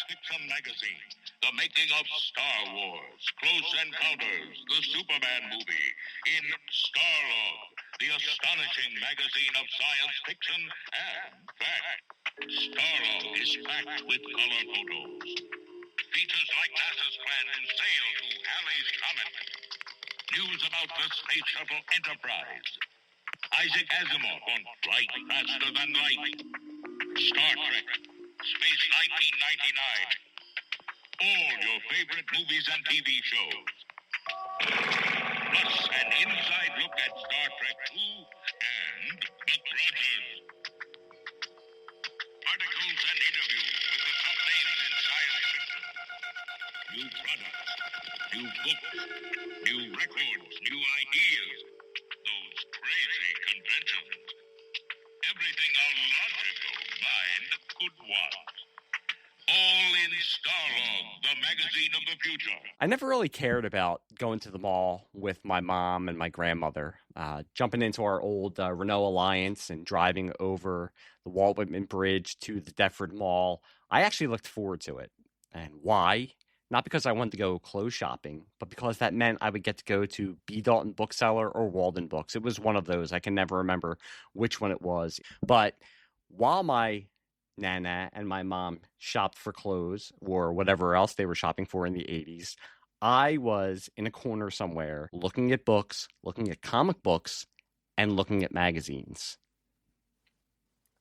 fiction magazine, the making of Star Wars, Close Encounters, the Superman movie, in STARLOG, the astonishing magazine of science fiction and fact. STARLOG is packed with color photos. Features like NASA's plan to sail to Halley's Comet. News about the Space Shuttle Enterprise. Isaac Asimov on Flight Faster Than Light. Star Trek, Space 1999. All your favorite movies and TV shows. Plus an inside look at Star Trek 2 and Buck Rogers. Articles and interviews with the top names in science fiction. New products, new books, new records, new ideas. Those crazy conventions. Everything a logical mind could want. All in STARLOG, the magazine of the future. I never really cared about going to the mall with my mom and my grandmother. Jumping into our old Renault Alliance and driving over the Walt Whitman Bridge to the Deptford Mall, I actually looked forward to it. And why? Not because I wanted to go clothes shopping, but because that meant I would get to go to B. Dalton Bookseller or Walden Books. It was one of those. I can never remember which one it was. But while my Nana and my mom shopped for clothes or whatever else they were shopping for in the 80s, I was in a corner somewhere looking at books, looking at comic books, and looking at magazines.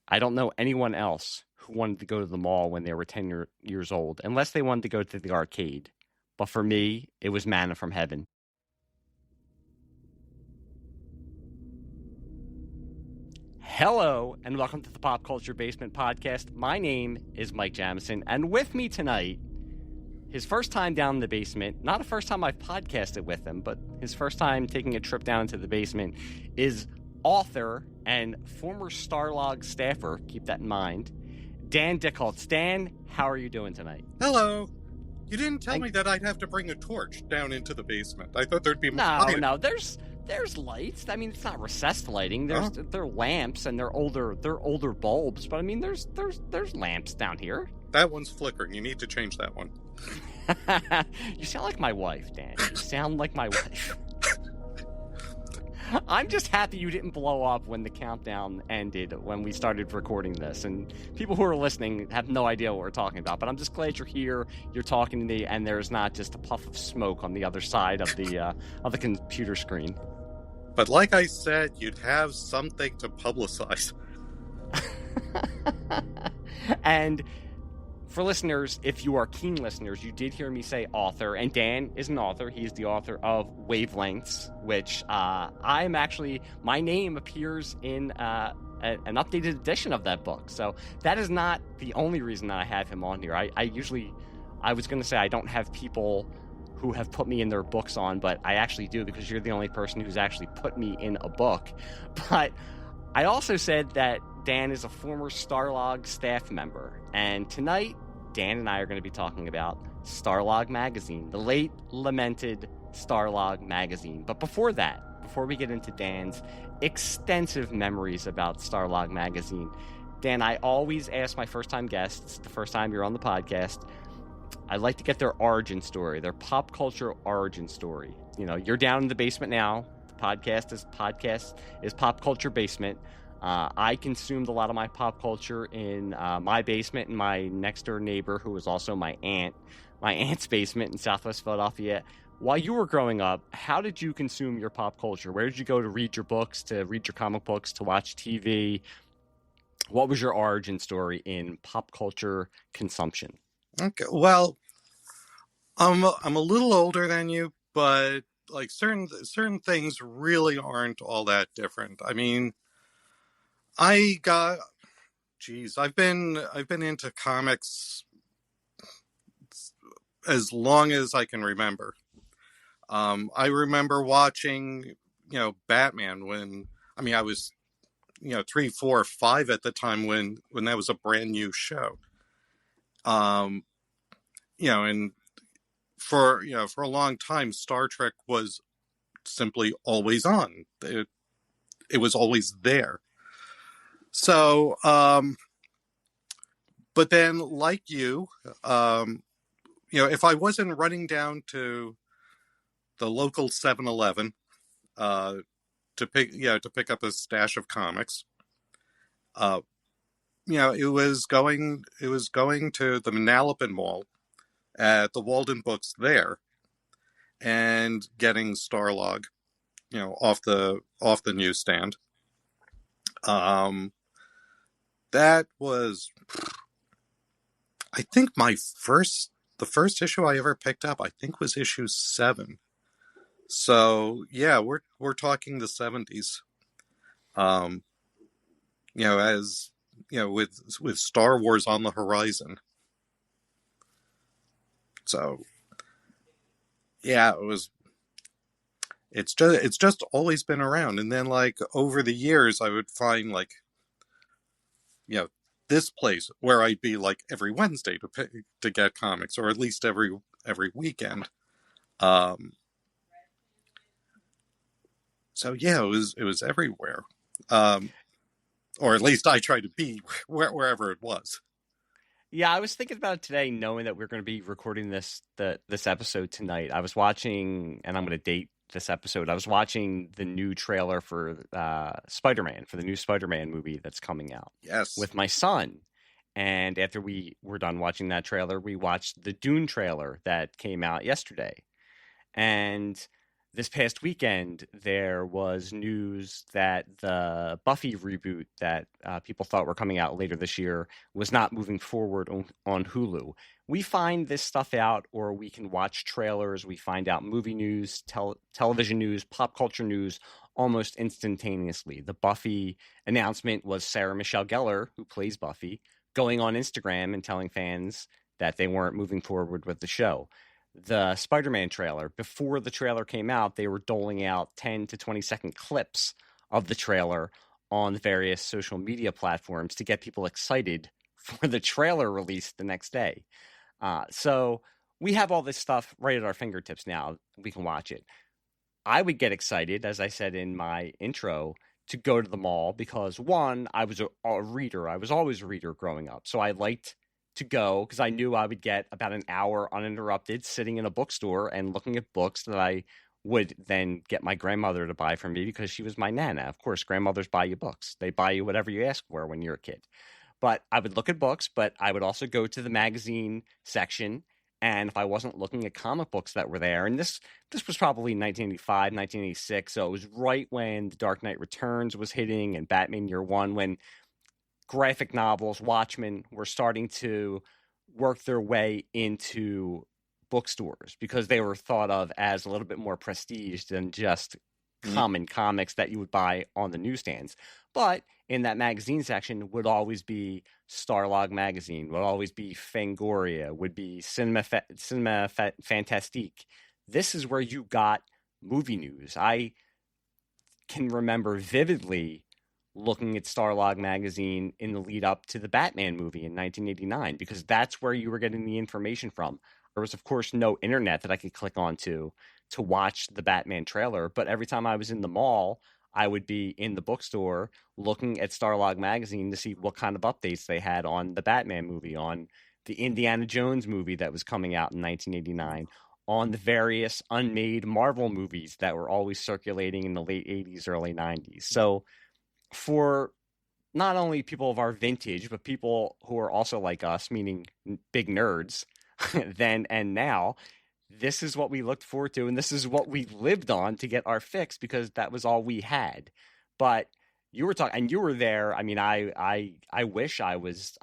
I don't know anyone else who wanted to go to the mall when they were 10 years old, unless they wanted to go to the arcade. But for me, it was manna from heaven. Hello, and welcome to the Pop Culture Basement Podcast. My name is Mike Jamison, and with me tonight, his first time down in the basement, not the first time I've podcasted with him, but his first time taking a trip down to the basement, is author and former STARLOG staffer, keep that in mind, Dan DICKHOLTZ. Dan, how are you doing tonight? Hello. You didn't tell me that I'd have to bring a torch down into the basement. I thought there'd be more. No, there's lights. I mean, it's not recessed lighting. There are lamps and they're older bulbs, but I mean there's lamps down here. That one's flickering. You need to change that one. You sound like my wife, Dan. You sound like my wife. I'm just happy you didn't blow up when the countdown ended when we started recording this. And people who are listening have no idea what we're talking about. But I'm just glad you're here, you're talking to me, and there's not just a puff of smoke on the other side of the computer screen. But like I said, you'd have something to publicize. And for listeners, if you are keen listeners, you did hear me say author, and Dan is an author. He's the author of WAVELENGTHS, which I'm actually, my name appears in an updated edition of that book. So that is not the only reason that I have him on here. I was going to say I don't have people who have put me in their books on, but I actually do because you're the only person who's actually put me in a book. But I also said that Dan is a former STARLOG staff member, and tonight Dan and I are going to be talking about STARLOG Magazine, the late lamented STARLOG Magazine. But before we get into Dan's extensive memories about STARLOG Magazine, Dan, I always ask my first-time guests, the first time you're on the podcast, I like to get their origin story, their pop culture origin story. You know, you're down in the basement now. The podcast is Pop Culture Basement. I consumed a lot of my pop culture in my basement and my next door neighbor, who was also my aunt's basement in Southwest Philadelphia. While you were growing up, how did you consume your pop culture? Where did you go to read your books, to read your comic books, to watch TV? What was your origin story in pop culture consumption? Okay, well, I'm a little older than you, but like certain things really aren't all that different. I mean, I've been into comics as long as I can remember. I remember watching, Batman when I was, 3, 4, 5 at the time when that was a brand new show. And for a long time, Star Trek was simply always on. It was always there. So, But then, like you, if I wasn't running down to the local 7-Eleven to pick up a stash of comics, it was going to the Manalapan Mall at the Walden Books there and getting Starlog, off the newsstand. That was, I think, the first issue I ever picked up, I think, was issue 7. So yeah, we're talking the 70s. As with Star Wars on the horizon. So yeah, it's just always been around. And then, like, over the years, I would find, like, this place where I'd be like every Wednesday to get comics, or at least every weekend. So yeah, it was everywhere. Or at least I tried to be wherever it was. Yeah, I was thinking about it today, knowing that we're going to be recording this episode tonight. I was watching, and I'm going to date this episode. I was watching the new trailer for Spider-Man, for the new Spider-Man movie that's coming out. Yes. With my son. And after we were done watching that trailer, we watched the Dune trailer that came out yesterday. And this past weekend, there was news that the Buffy reboot that people thought were coming out later this year was not moving forward on Hulu. We find this stuff out, or we can watch trailers. We find out movie news, television news, pop culture news almost instantaneously. The Buffy announcement was Sarah Michelle Gellar, who plays Buffy, going on Instagram and telling fans that they weren't moving forward with the show. The Spider-Man trailer, before the trailer came out, they were doling out 10 to 20-second clips of the trailer on the various social media platforms to get people excited for the trailer release the next day. So we have all this stuff right at our fingertips now. We can watch it. I would get excited, as I said in my intro, to go to the mall because, one, I was a reader. I was always a reader growing up. So I liked to go because I knew I would get about an hour uninterrupted sitting in a bookstore and looking at books that I would then get my grandmother to buy for me because she was my nana. Of course, grandmothers buy you books. They buy you whatever you ask for when you're a kid. But I would look at books, but I would also go to the magazine section. And if I wasn't looking at comic books that were there, and this was probably 1985, 1986, so it was right when The Dark Knight Returns was hitting and Batman Year One, when graphic novels, Watchmen, were starting to work their way into bookstores because they were thought of as a little bit more prestige than just common comics that you would buy on the newsstands. But in that magazine section would always be Starlog Magazine, would always be Fangoria, would be Cinema Fantastique. This is where you got movie news. I can remember vividly looking at Starlog Magazine in the lead up to the Batman movie in 1989 because that's where you were getting the information from. There was, of course, no internet that I could click onto to watch the Batman trailer, but every time I was in the mall, I would be in the bookstore looking at Starlog Magazine to see what kind of updates they had on the Batman movie, on the Indiana Jones movie that was coming out in 1989, on the various unmade Marvel movies that were always circulating in the late 80s, early 90s. So for not only people of our vintage, but people who are also like us, meaning big nerds, then and now, this is what we looked forward to, and this is what we lived on to get our fix because that was all we had. But you were talking, and you were there. I mean, I wish I was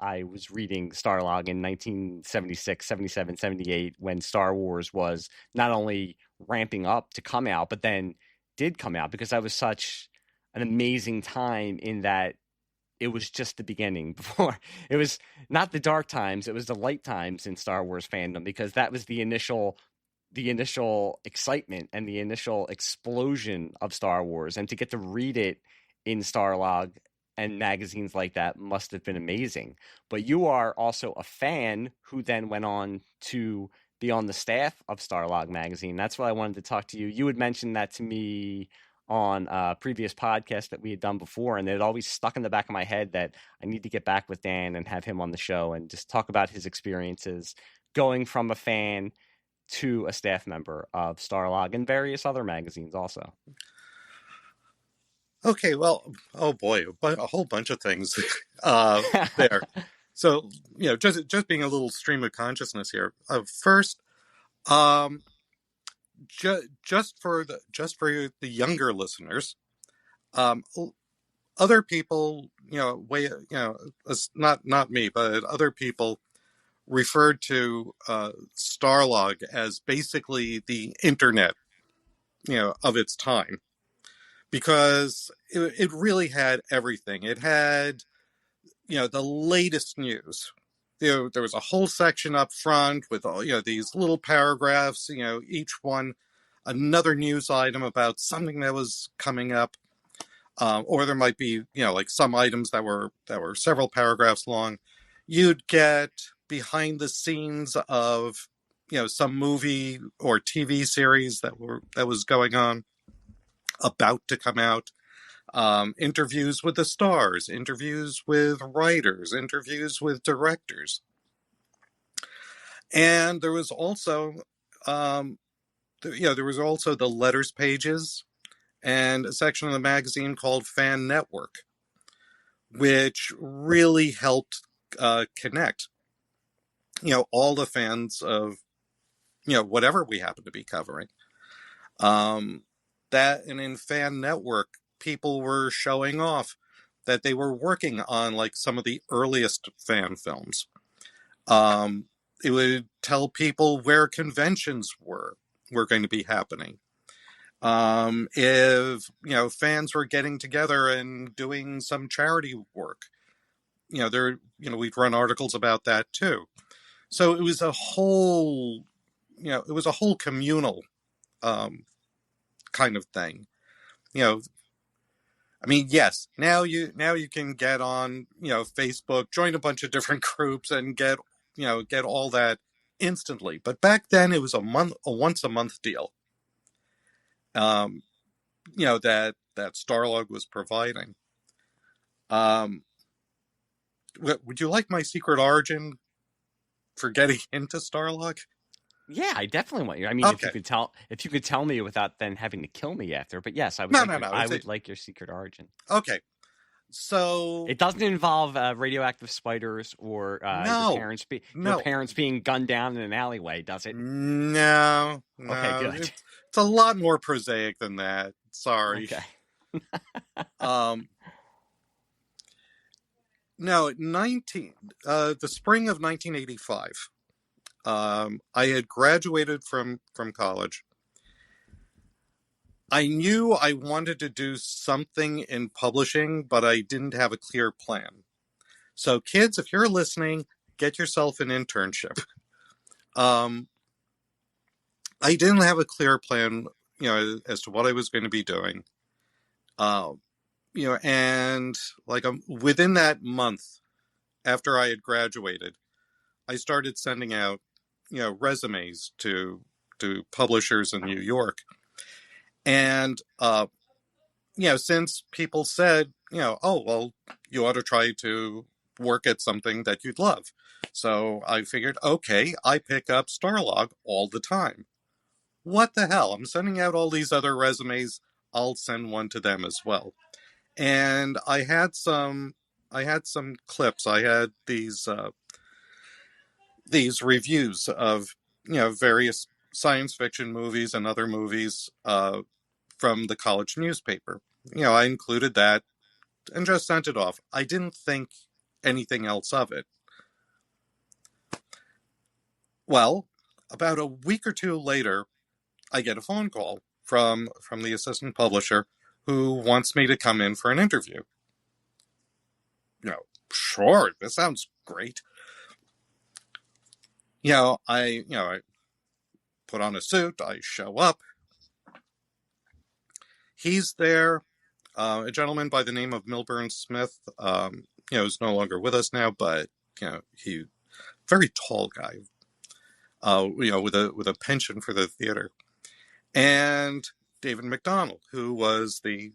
reading Starlog in 1976, 77, 78 when Star Wars was not only ramping up to come out, but then did come out because that was such an amazing time in that it was just the beginning. Before it was not the dark times, it was the light times in Star Wars fandom because that was the initial excitement and the initial explosion of Star Wars, and to get to read it in Starlog and magazines like that must have been amazing. But you are also a fan who then went on to be on the staff of Starlog magazine. That's why I wanted to talk to you. You had mentioned that to me on previous podcasts that we had done before, and it always stuck in the back of my head that I need to get back with Dan and have him on the show and just talk about his experiences going from a fan to a staff member of STARLOG and various other magazines also. Okay, well, oh boy, but a whole bunch of things there. So, just being a little stream of consciousness here. First, just for the younger listeners, other people, not me, but other people referred to STARLOG as basically the internet, of its time, because it really had everything. It had, the latest news. There was a whole section up front with all, these little paragraphs, each one another news item about something that was coming up. Or there might be, like some items that were several paragraphs long. You'd get behind the scenes of, some movie or TV series that was going on, about to come out. Interviews with the stars, interviews with writers, interviews with directors. And there was also, there was also the letters pages and a section of the magazine called Fan Network, which really helped connect, all the fans of, whatever we happen to be covering. That, and in Fan Network, people were showing off that they were working on like some of the earliest fan films. It would tell people where conventions were going to be happening. If, fans were getting together and doing some charity work, we'd run articles about that too. So it was a whole, communal, kind of thing. I mean, yes, now you can get on, Facebook, join a bunch of different groups and get all that instantly. But back then it was a once a month deal. That STARLOG was providing. Would you like my secret origin for getting into STARLOG? Yeah, I definitely want you. I mean, Okay. if you could tell me without then having to kill me after. But yes, I would. I would like your secret origin. Okay, so it doesn't involve radioactive spiders or your parents being gunned down in an alleyway, does it? No. Okay, good. It's a lot more prosaic than that. Sorry. Okay. No, the spring of 1985. I had graduated from college. I knew I wanted to do something in publishing, but I didn't have a clear plan. So kids, if you're listening, get yourself an internship. I didn't have a clear plan, as to what I was going to be doing. And like within that month after I had graduated, I started sending out, resumes to publishers in New York. And, since people said, oh, well, you ought to try to work at something that you'd love. So I figured, okay, I pick up STARLOG all the time. What the hell? I'm sending out all these other resumes. I'll send one to them as well. And I had some clips. I had these reviews of, various science fiction movies and other movies from the college newspaper. I included that and just sent it off. I didn't think anything else of it. Well, about a week or two later, I get a phone call from the assistant publisher who wants me to come in for an interview. Sure, this sounds great. I put on a suit, I show up. He's there, a gentleman by the name of Milburn Smith, is no longer with us now, but, he, very tall guy, with a penchant for the theater. And, David McDonald, who was the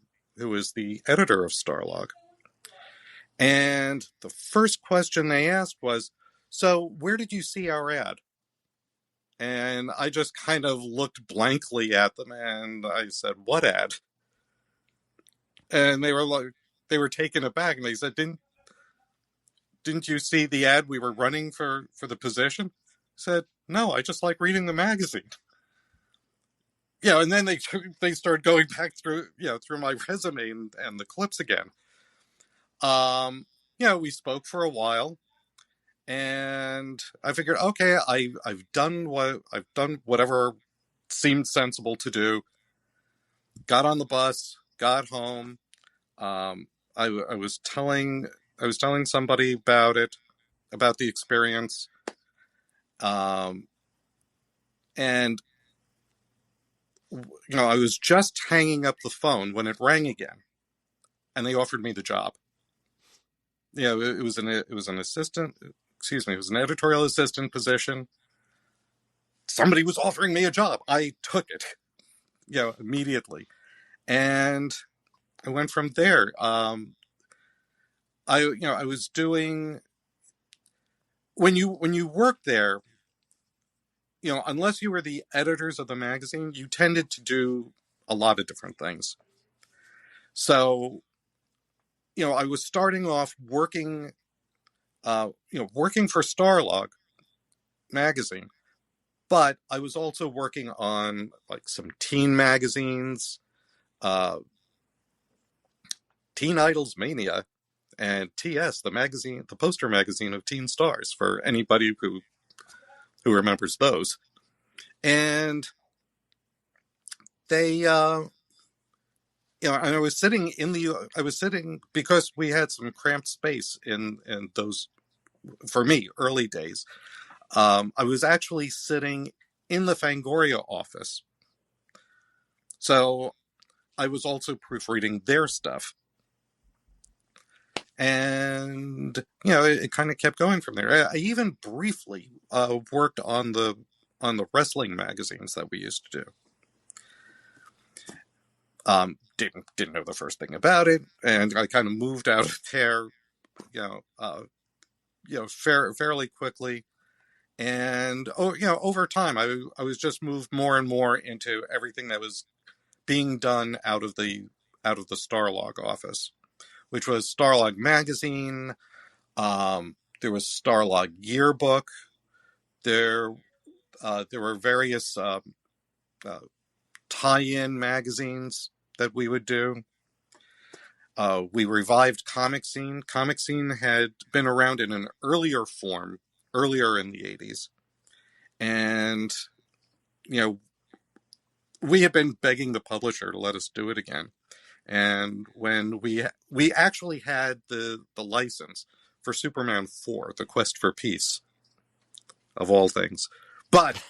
editor of STARLOG. And the first question they asked was, "So where did you see our ad?" And I just kind of looked blankly at them and I said, "What ad?" And they were taken aback, and they said, Didn't you see the ad we were running for the position?" I said, "No, I just like reading the magazine." And then they started going back through my resume and the clips again. We spoke for a while, and I figured, okay, I've done whatever seemed sensible to do. Got on the bus, got home. I was telling somebody about the experience, and I was just hanging up the phone when it rang again, and they offered me the job. It was an editorial assistant position. Somebody was offering me a job. I took it, immediately, and I went from there. I was doing, when you work there, unless you were the editors of the magazine, you tended to do a lot of different things. So, I was starting off working for STARLOG magazine, but I was also working on like some teen magazines, Teen Idols Mania, and TS, the poster magazine of Teen Stars, for anybody who remembers those. And they, and I was sitting because we had some cramped space in those, for me, early days. I was actually sitting in the Fangoria office. So I was also proofreading their stuff. And, it kind of kept going from there. I even briefly worked on the wrestling magazines that we used to do. Didn't know the first thing about it, and I kind of moved out of there, fairly quickly. And over time, I was just moved more and more into everything that was being done out of the STARLOG office, which was STARLOG Magazine. There was STARLOG Yearbook. There were various tie-in magazines that we would do. We revived Comic Scene. Comic Scene had been around in an earlier form, earlier in the 80s. And, we had been begging the publisher to let us do it again. And when we actually had the license for Superman 4, The Quest for Peace, of all things. But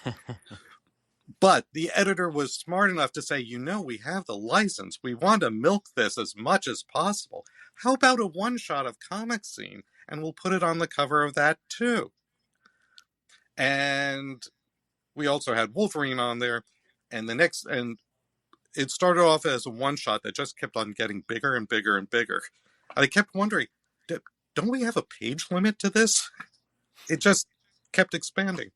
the editor was smart enough to say, we have the license. We want to milk this as much as possible. How about a one-shot of Comic Scene? And we'll put it on the cover of that, too. And we also had Wolverine on there. And it started off as a one-shot that just kept on getting bigger and bigger and bigger. And I kept wondering, don't we have a page limit to this? It just kept expanding.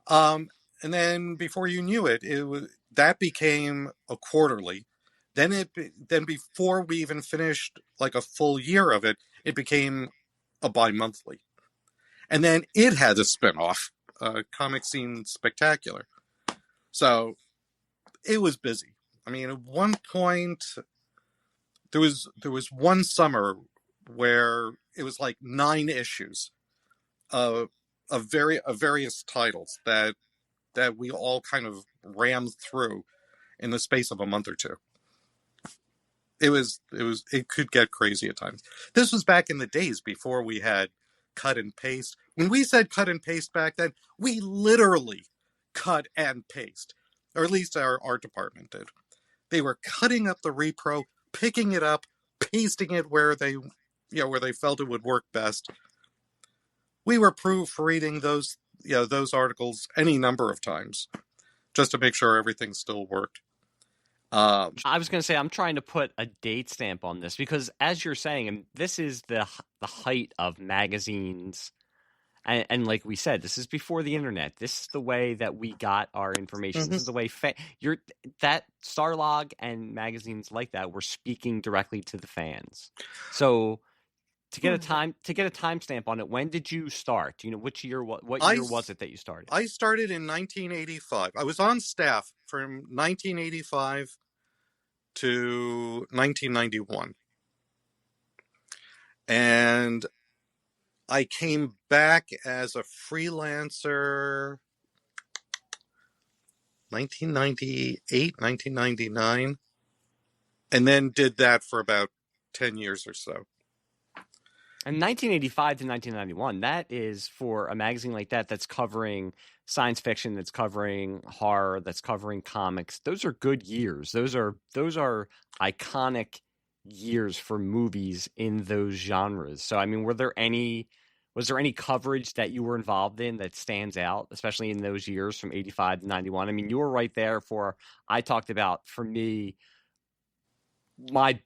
And then before you knew it, that became a quarterly. Then before we even finished like a full year of it, it became a bi-monthly. And then it had a spin-off, Comic Scene Spectacular. So it was busy. I mean, at one point, there was one summer where it was like 9 issues of various titles that we all kind of rammed through in the space of a month or two. It could get crazy at times. This was back in the days before we had cut and paste. When we said cut and paste back then, we literally cut and paste, or at least our art department did. They were cutting up the repro, picking it up, pasting it where they felt it would work best. We were proofreading those articles any number of times just to make sure everything still worked. I was going to say, I'm trying to put a date stamp on this because, as you're saying, and this is the height of magazines, and like we said, this is before the internet. This is the way that we got our information. This is the way that Starlog and magazines like that were speaking directly to the fans. So to get a timestamp on it, when did you start? Do you know which year? What year was it that you started? I started in 1985. I was on staff from 1985 to 1991. And I came back as a freelancer 1998, 1999, and then did that for about 10 years or so. And 1985 to 1991, that is for a magazine like that that's covering science fiction, that's covering horror, that's covering comics. Those are good years. Those are iconic years for movies in those genres. So, I mean, was there any coverage that you were involved in that stands out, especially in those years from 85 to 91? I mean, you were right there I talked about, for me, my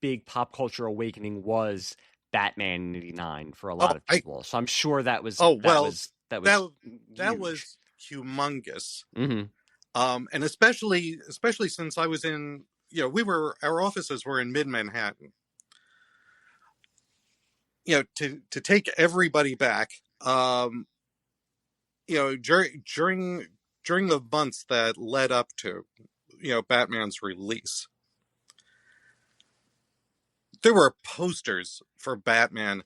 big pop culture awakening was Batman in '89 for a lot of people. So I'm sure that was that was humongous. Mm-hmm. And especially since I was in, our offices were in mid-Manhattan. To take everybody back, during the months that led up to, Batman's release, there were posters for Batman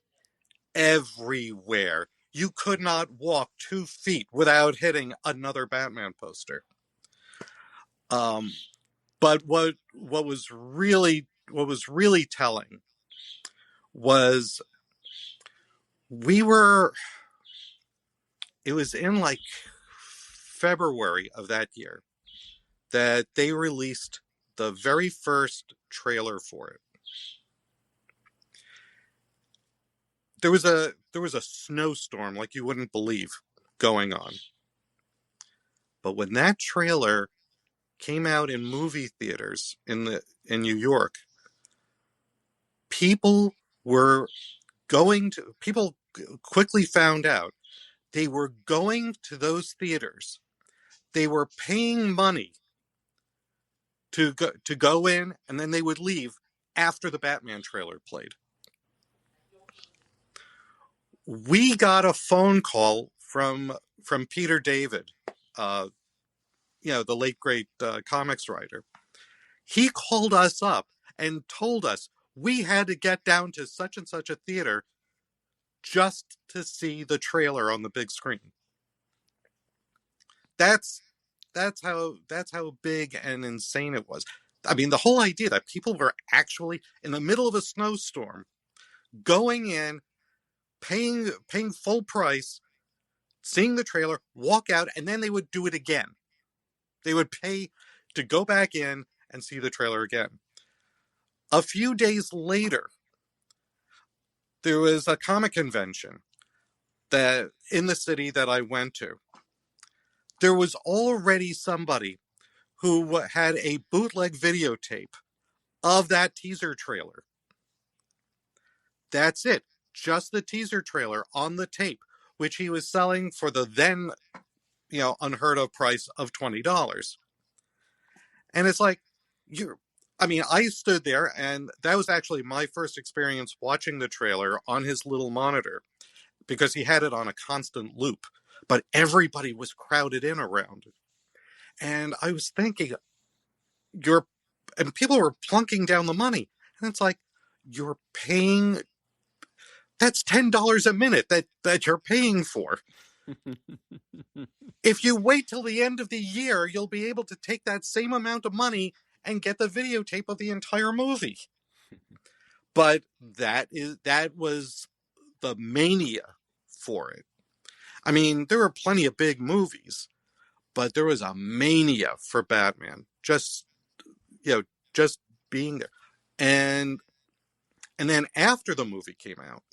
everywhere. You could not walk 2 feet without hitting another Batman poster. But what was really telling was it was in like February of that year that they released the very first trailer for it. There was a snowstorm like you wouldn't believe going on. But when that trailer came out in movie theaters in New York, people quickly found out they were going to those theaters. They were paying money to go in, and then they would leave after the Batman trailer played. We got a phone call from Peter David, the late great comics writer. He called us up and told us we had to get down to such and such a theater just to see the trailer on the big screen. That's how big and insane it was. I mean, the whole idea that people were actually in the middle of a snowstorm going in, paying full price, seeing the trailer, walk out, and then they would do it again. They would pay to go back in and see the trailer again. A few days later, there was a comic convention that in the city that I went to. There was already somebody who had a bootleg videotape of that teaser trailer. That's it. Just the teaser trailer on the tape, which he was selling for the then, unheard of price of $20. And it's like, I stood there, and that was actually my first experience watching the trailer on his little monitor, because he had it on a constant loop, but everybody was crowded in around it. And I was thinking, and people were plunking down the money. And it's like, you're paying, that's $10 a minute that you're paying for. If you wait till the end of the year, you'll be able to take that same amount of money and get the videotape of the entire movie. But that was the mania for it. I mean, there were plenty of big movies, but there was a mania for Batman. Just being there. And then after the movie came out,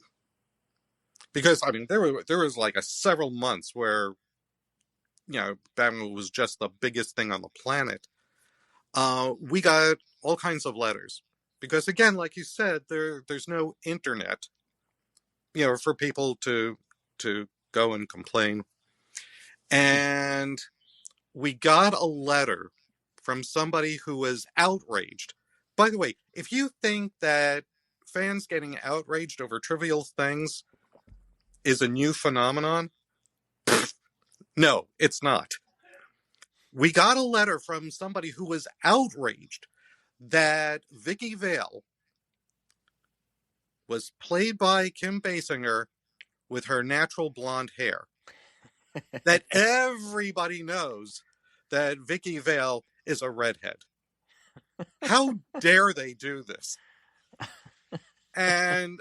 because there was like several months where Batman was just the biggest thing on the planet. we got all kinds of letters. Because again, like you said, there's no internet, for people to go and complain. And we got a letter from somebody who was outraged. By the way, if you think that fans getting outraged over trivial things is a new phenomenon, no, it's not. We got a letter from somebody who was outraged that Vicky Vale was played by Kim Basinger with her natural blonde hair. That everybody knows that Vicky Vale is a redhead. How dare they do this? And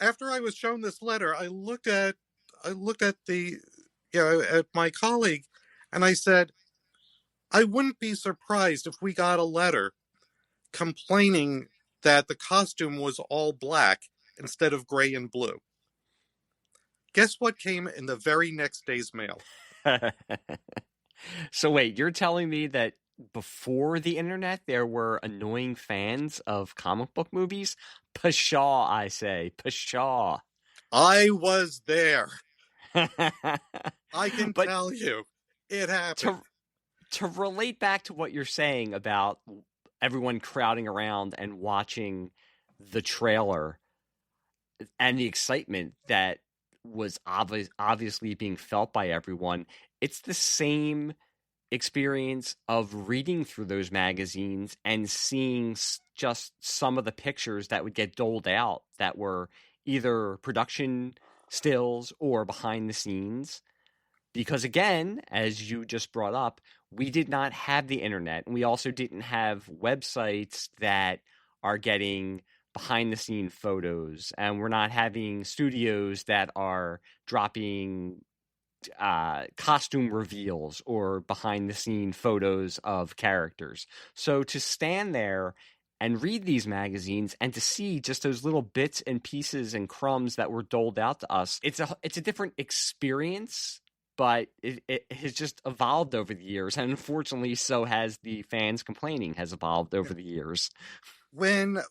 after I was shown this letter, I looked at the at my colleague, and I said, I wouldn't be surprised if we got a letter complaining that the costume was all black instead of gray and blue. Guess what came in the very next day's mail? So wait, you're telling me that before the internet there were annoying fans of comic book movies? Pshaw, I say. Pshaw. I was there. I can But tell you, it happened. To relate back to what you're saying about everyone crowding around and watching the trailer and the excitement that was obviously being felt by everyone, it's the same experience of reading through those magazines and seeing just some of the pictures that would get doled out that were either production stills or behind the scenes. Because again, as you just brought up, we did not have the internet, and we also didn't have websites that are getting behind the scene photos, and we're not having studios that are dropping costume reveals or behind the scene photos of characters. So to stand there and read these magazines and to see just those little bits and pieces and crumbs that were doled out to us, it's a different experience, but it has just evolved over the years, and unfortunately so has the fans complaining has evolved over the years. When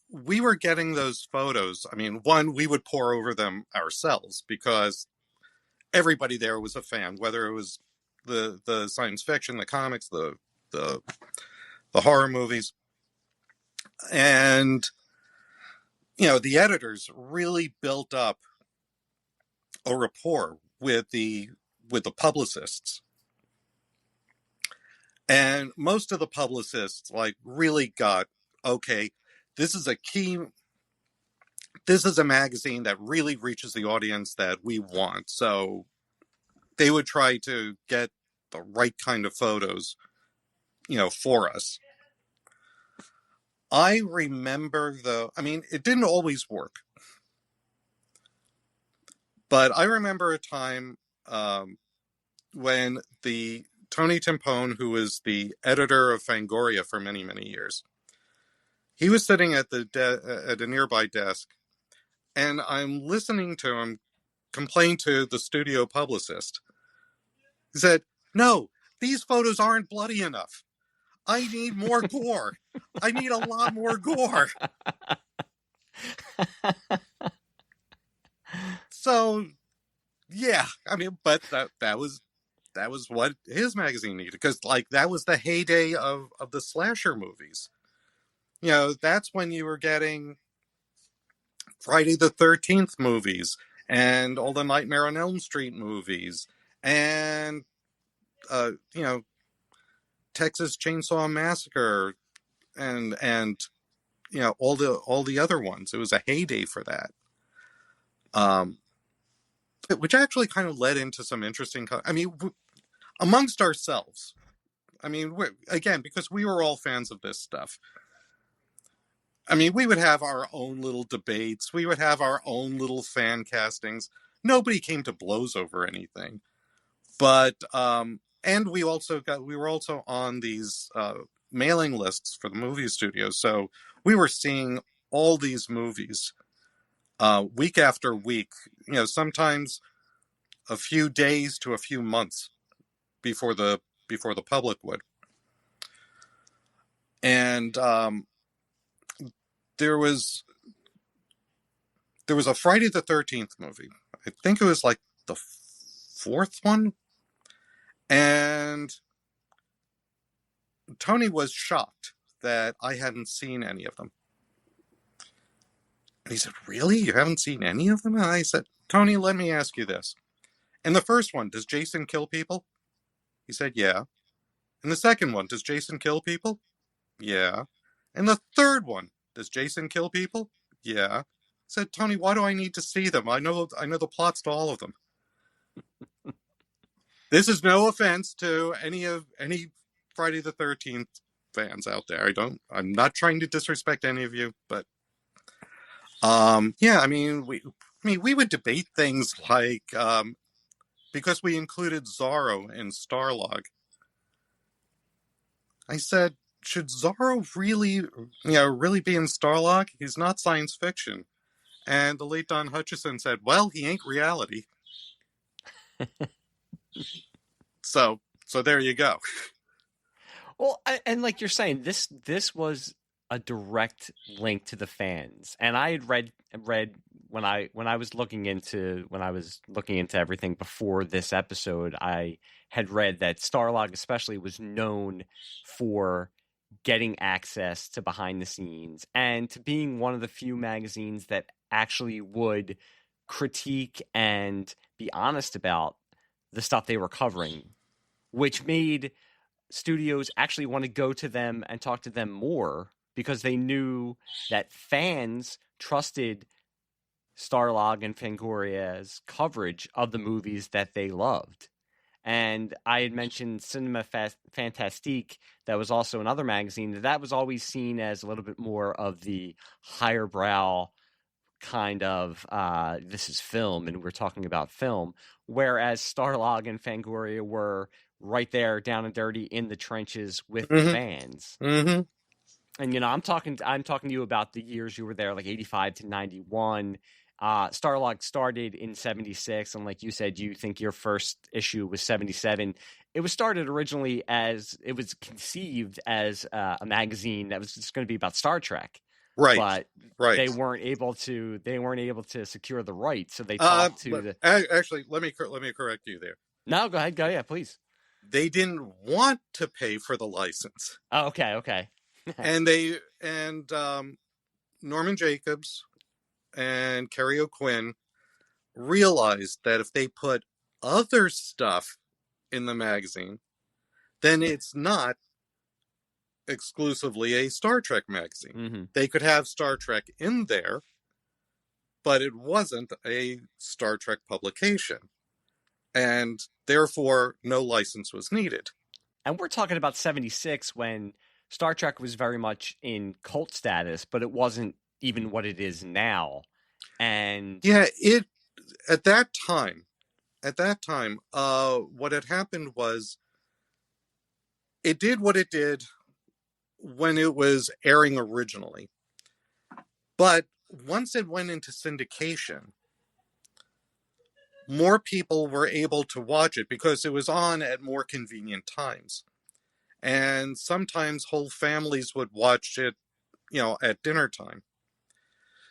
we were getting those photos, I mean, one, we would pore over them ourselves because everybody there was a fan, whether it was the science fiction, the comics, the horror movies. And, the editors really built up a rapport with the publicists. And most of the publicists really got, okay, this is a magazine that really reaches the audience that we want. So they would try to get the right kind of photos, for us. I remember it didn't always work. But I remember a time when the Tony Timpone, who was the editor of Fangoria for many, many years, he was sitting at at a nearby desk, and I'm listening to him complain to the studio publicist. He said, "No, these photos aren't bloody enough. I need more gore. I need a lot more gore." So, yeah, but that was what his magazine needed, because that was the heyday of the slasher movies. That's when you were getting Friday the 13th movies and all the Nightmare on Elm Street movies and Texas Chainsaw Massacre and all the other ones. It was a heyday for that. Which actually kind of led into some interesting, amongst ourselves. Again, because we were all fans of this stuff. We would have our own little debates. We would have our own little fan castings. Nobody came to blows over anything. But, and we were also on these mailing lists for the movie studios. So we were seeing all these movies week after week, sometimes a few days to a few months before the public would. And there was a Friday the 13th movie. I think it was like the fourth one. And Tony was shocked that I hadn't seen any of them. And he said, "Really? You haven't seen any of them?" And I said, "Tony, let me ask you this. In the first one, does Jason kill people?" He said, "Yeah." In the second one, does Jason kill people? "Yeah." In the third one, does Jason kill people? "Yeah." I said, "Tony, why do I need to see them? I know the plots to all of them." This is no offense to any Friday the 13th fans out there. I'm not trying to disrespect any of you, but yeah, we would debate things like because we included Zorro in STARLOG. I said, should Zorro really be in STARLOG? He's not science fiction. And the late Don Hutchison said, "Well, he ain't reality." So there you go. Well, and like you're saying, this was a direct link to the fans, and I had read when I was looking into everything before this episode, I had read that Starlog especially was known for getting access to behind the scenes and to being one of the few magazines that actually would critique and be honest about the stuff they were covering, which made studios actually want to go to them and talk to them more because they knew that fans trusted Starlog and Fangoria's coverage of the movies that they loved. And I had mentioned Cinema Fantastique, that was also another magazine that was always seen as a little bit more of the higher brow kind of this is film and we're talking about film, whereas Starlog and Fangoria were right there down and dirty in the trenches with the fans. Mm-hmm. And I'm talking to you about the years you were there, like 85 to 91. Starlog started in 76, and like you said, you think your first issue was 77. It was started originally it was conceived as a magazine that was just going to be about Star Trek. Right. But they weren't able to secure the rights, so they talked to Actually, let me correct you there. No, go ahead. Go, yeah, please. They didn't want to pay for the license. Oh, okay. And Norman Jacobs and Kerry O'Quinn realized that if they put other stuff in the magazine, then it's not exclusively a Star Trek magazine. Mm-hmm. They could have Star Trek in there, but it wasn't a Star Trek publication. And therefore, no license was needed. And we're talking about 76 when Star Trek was very much in cult status, but it wasn't even what it is now. And yeah, at that time, what had happened was it did what it did when it was airing originally. But once it went into syndication, more people were able to watch it because it was on at more convenient times. And sometimes whole families would watch it, at dinner time.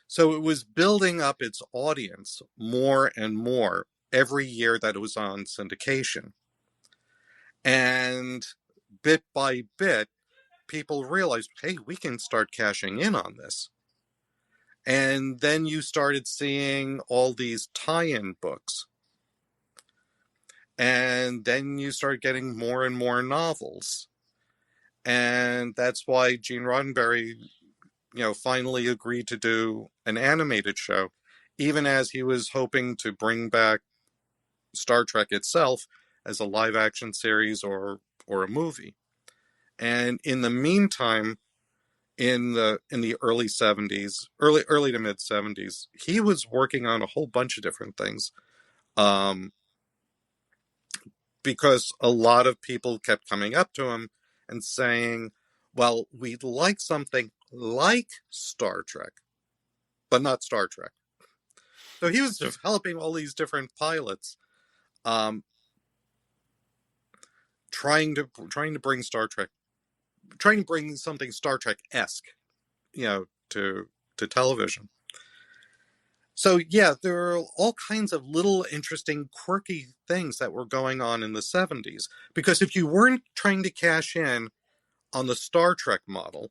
So it was building up its audience more and more every year that it was on syndication. And bit by bit, people realized, hey, we can start cashing in on this. And then you started seeing all these tie-in books. And then you start getting more and more novels. And that's why Gene Roddenberry, finally agreed to do an animated show, even as he was hoping to bring back Star Trek itself as a live-action series or a movie. And in the meantime, in the early 70s, early to mid 70s, he was working on a whole bunch of different things. Because a lot of people kept coming up to him and saying, well, we'd like something like Star Trek, but not Star Trek. So he was developing all these different pilots, trying to bring Star Trek trying to bring something Star Trek-esque, to television. So yeah, there are all kinds of little interesting, quirky things that were going on in the 70s. Because if you weren't trying to cash in on the Star Trek model,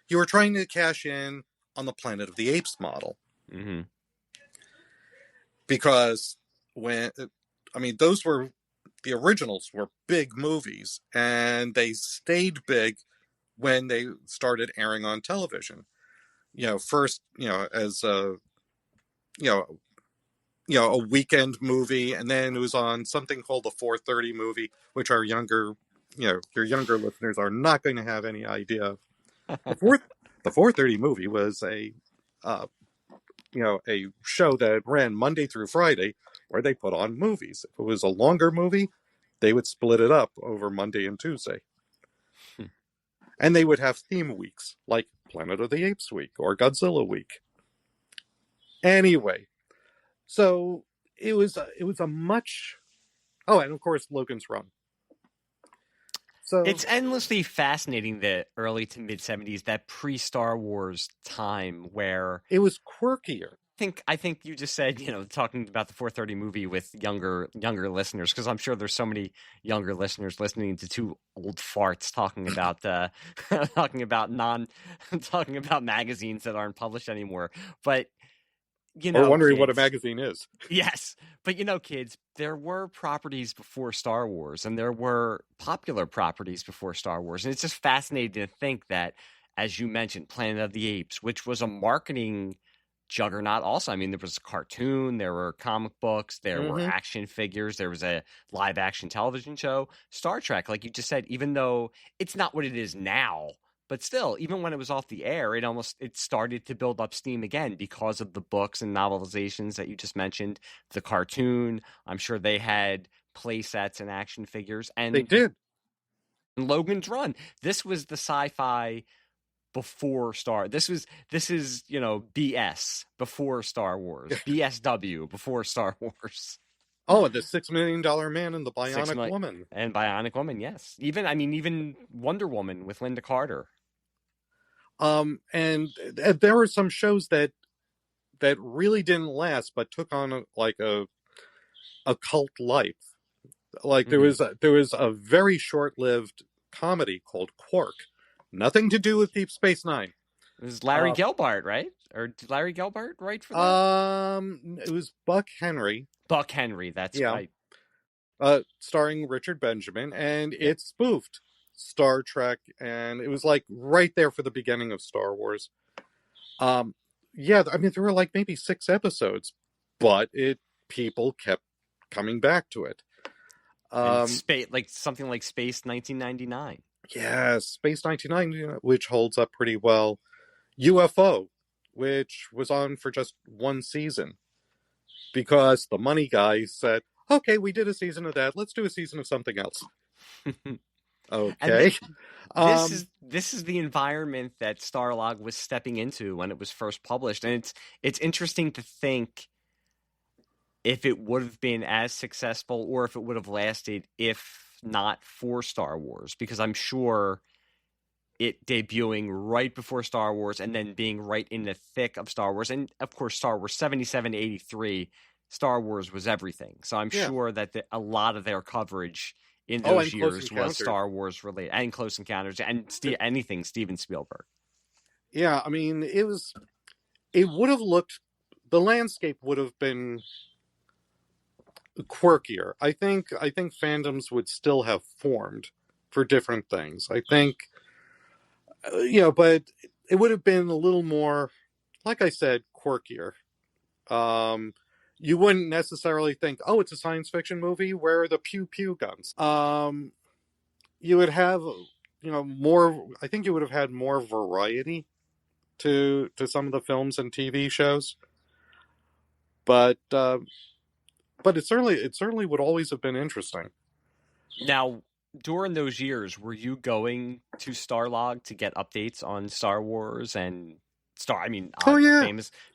you were trying to cash in on the Planet of the Apes model. Mm-hmm. Because those were, the originals were big movies, and they stayed big when they started airing on television. First, as a weekend movie, and then it was on something called the 4:30 movie, which our younger, your younger listeners are not going to have any idea. The 4:30 movie was a show that ran Monday through Friday, where they put on movies. If it was a longer movie, they would split it up over Monday and Tuesday. And they would have theme weeks, like Planet of the Apes week or Godzilla week. Anyway, so it was a much... Oh, and of course, Logan's Run. So it's endlessly fascinating, the early to mid 70s, that pre-Star Wars time where it was quirkier. I think you just said, talking about the 4:30 movie with younger listeners, because I'm sure there's so many younger listeners listening to two old farts talking about talking about magazines that aren't published anymore. But or wondering kids, what a magazine is. Yes, but kids, there were properties before Star Wars, and there were popular properties before Star Wars, and it's just fascinating to think that, as you mentioned, Planet of the Apes, which was a marketing juggernaut also. I mean, there was a cartoon, there were comic books, there were action figures, there was a live action television show. Star Trek, like you just said, even though it's not what it is now, but still, even when it was off the air, it started to build up steam again because of the books and novelizations that you just mentioned, the cartoon. I'm sure they had play sets and action figures, and they did. Logan's Run. This was the sci-fi before this is BS before Star Wars, BSW before Star Wars. Oh, the $6 Million Man and the Bionic Woman. And Bionic Woman, yes. Even Wonder Woman with Linda Carter. And there were some shows that really didn't last, but took on a cult life. Like there was a very short-lived comedy called Quark. Nothing to do with Deep Space Nine. It was Larry Gelbart, right? Or did Larry Gelbart write for that? It was Buck Henry. Buck Henry, that's right. Starring Richard Benjamin, and it spoofed Star Trek, and it was like right there for the beginning of Star Wars. There were like maybe 6 episodes, but people kept coming back to it. Something like Space 1999. Yeah, Space 1999, which holds up pretty well. UFO, which was on for just 1 season, because the money guy said, okay, we did a season of that, let's do a season of something else. Okay. This is the environment that STARLOG was stepping into when it was first published, and it's interesting to think if it would have been as successful, or if it would have lasted if not for Star Wars, because I'm sure it debuting right before Star Wars and then being right in the thick of Star Wars, and of course Star Wars 77 to 83, Star Wars was everything. So I'm sure that a lot of their coverage in those years was Star Wars related, and Close Encounters, and anything Steven Spielberg. Yeah, I mean, it would have looked, the landscape would have been quirkier. I think fandoms would still have formed for different things. I think, but it would have been a little more, like I said, quirkier. You wouldn't necessarily think, oh, it's a science fiction movie. Where are the pew pew guns? You would have, more. I think you would have had more variety to some of the films and TV shows. But it certainly would always have been interesting. Now, during those years, were you going to STARLOG to get updates on Star Wars and Star. I mean, Oh yeah.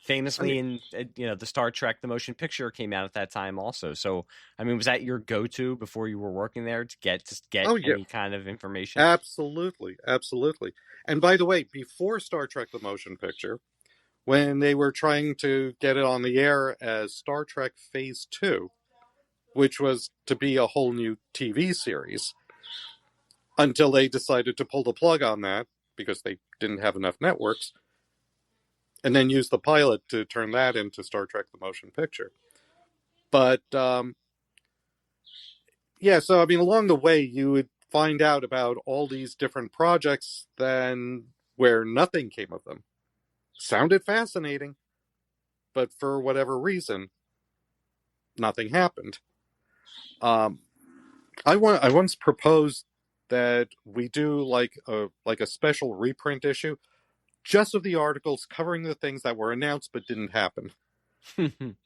famously in the Star Trek the motion picture came out at that time also. So I mean, was that your go-to before you were working there to get Oh yeah. any kind of information? Absolutely, absolutely. And by the way, before Star Trek the motion picture, when they were trying to get it on the air as Star Trek Phase 2, which was to be a whole new TV series, until they decided to pull the plug on that because they didn't have enough networks, and then use the pilot to turn that into Star Trek the motion picture. But yeah, so I mean, along the way, you would find out about all these different projects then where nothing came of them. Sounded fascinating, but for whatever reason, nothing happened. I once proposed that we do like a special reprint issue just of the articles covering the things that were announced but didn't happen.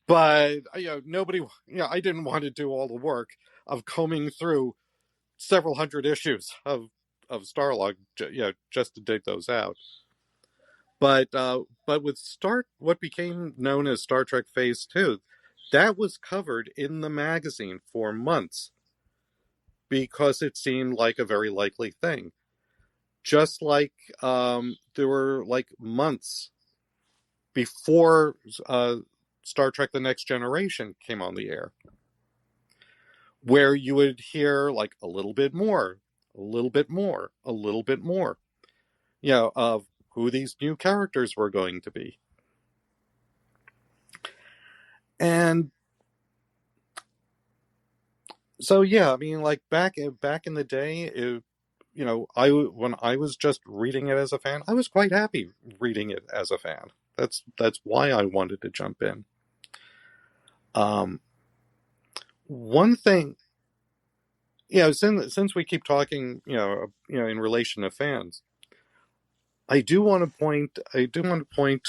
But nobody, I didn't want to do all the work of combing through several hundred issues of Starlog, just to dig those out. But with what became known as Star Trek Phase 2, that was covered in the magazine for months because it seemed like a very likely thing. Just like there were like months before Star Trek The Next Generation came on the air, where you would hear like a little bit more, a little bit more, a little bit more, of who these new characters were going to be. And so, yeah, I mean, like back in the day, when I was just reading it as a fan, I was quite happy reading it as a fan. That's why I wanted to jump in. One thing, since we keep talking, in relation to fans, I do want to point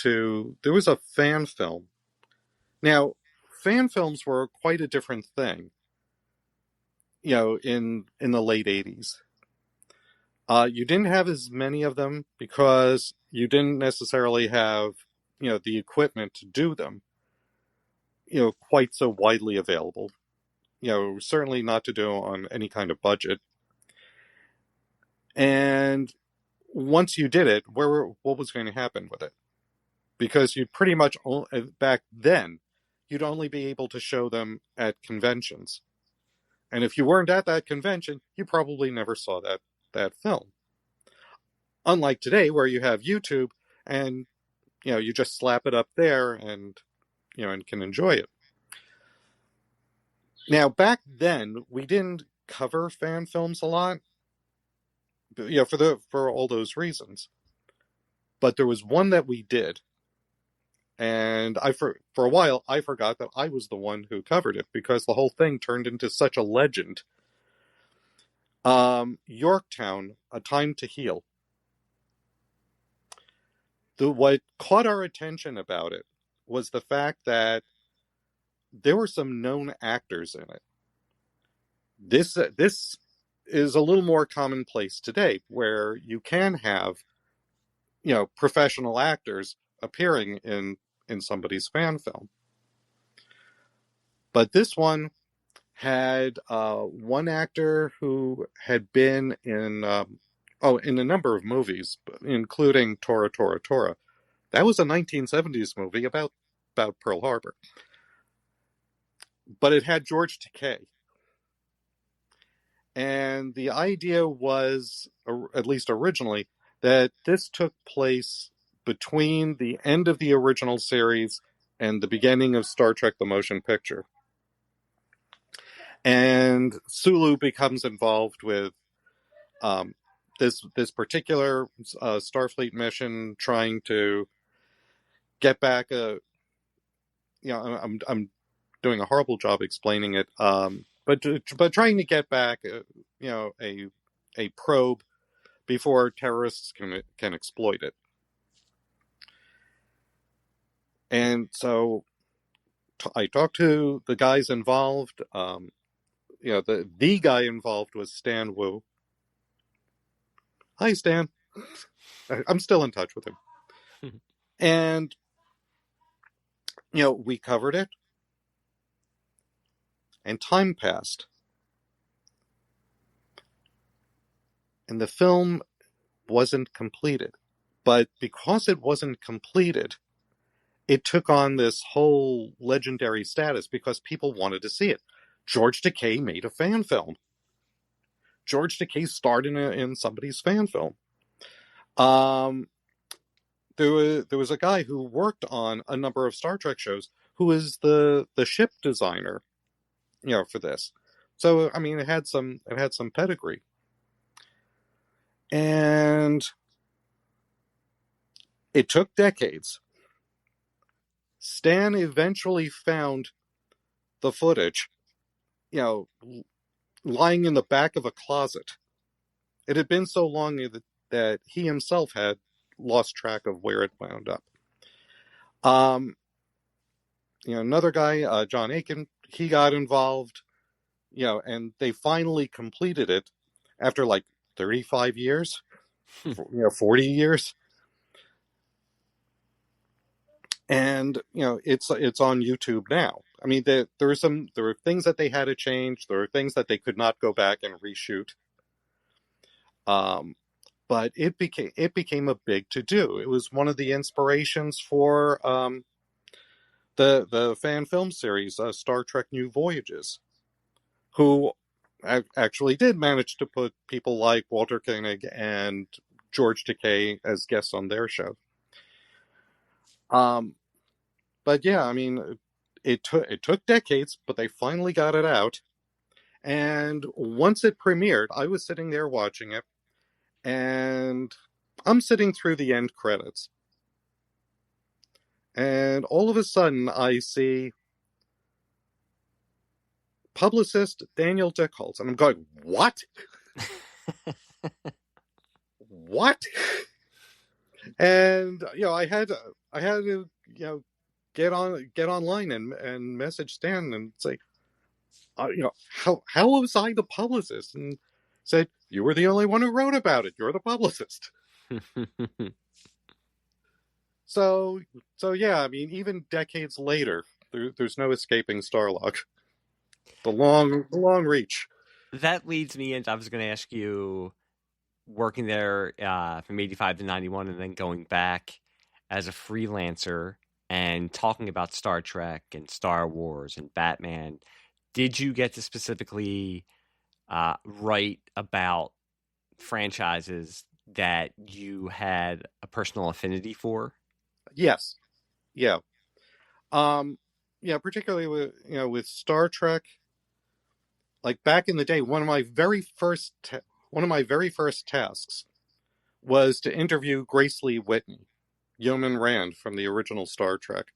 to, there was a fan film. Now, fan films were quite a different thing, in the late 80s. You didn't have as many of them because you didn't necessarily have, the equipment to do them, quite so widely available. Certainly not to do on any kind of budget. And once you did it, what was going to happen with it? Because you'd pretty much, back then, you'd only be able to show them at conventions. And if you weren't at that convention, you probably never saw that film. Unlike today, where you have YouTube and, you just slap it up there and, and can enjoy it. Now, back then, we didn't cover fan films a lot, for all those reasons. But there was one that we did, and for a while I forgot that I was the one who covered it because the whole thing turned into such a legend. Yorktown, A Time to Heal. What caught our attention about it was the fact that there were some known actors in it. This is a little more commonplace today, where you can have, professional actors appearing in somebody's fan film. But this one had one actor who had been in in a number of movies, including Tora Tora Tora. That was a 1970s movie about Pearl Harbor. But it had George Takei. And the idea was, at least originally, that this took place between the end of the original series and the beginning of Star Trek the Motion Picture. And Sulu becomes involved with this particular Starfleet mission, trying to get back I'm doing a horrible job explaining it, but trying to get back a probe before terrorists can exploit it. And so I talked to the guys involved. The guy involved was Stan Wu. Hi, Stan. I'm still in touch with him. And, we covered it, and time passed. And the film wasn't completed. But because it wasn't completed, it took on this whole legendary status because people wanted to see it. George Takei made a fan film. George Takei starred in somebody's fan film. There was a guy who worked on a number of Star Trek shows who was the ship designer, for this. So, I mean, it had some pedigree. And it took decades. Stan eventually found the footage, lying in the back of a closet. It had been so long that he himself had lost track of where it wound up. Another guy, John Aiken, he got involved, and they finally completed it after like 35 years, 40 years. And, it's on YouTube now. I mean, there were things that they had to change. There were things that they could not go back and reshoot. But it became a big to-do. It was one of the inspirations for the fan film series, Star Trek New Voyages, who actually did manage to put people like Walter Koenig and George Takei as guests on their show. But yeah, I mean, it took decades, but they finally got it out. And once it premiered, I was sitting there watching it, and I'm sitting through the end credits. And all of a sudden, I see publicist Daniel DICKHOLTZ, and I'm going, what? What? And I had to get online and message Stan and say, how was I the publicist? And said, you were the only one who wrote about it. You're the publicist. So yeah, I mean, even decades later, there's no escaping STARLOG. The long reach. That leads me into, I was going to ask you, working there from 85 to 91 and then going back as a freelancer and talking about Star Trek and Star Wars and Batman, did you get to specifically write about franchises that you had a personal affinity for? Yes. Yeah. Particularly with Star Trek. Like back in the day, one of my very first tasks was to interview Grace Lee Whitney, Yeoman Rand from the original Star Trek.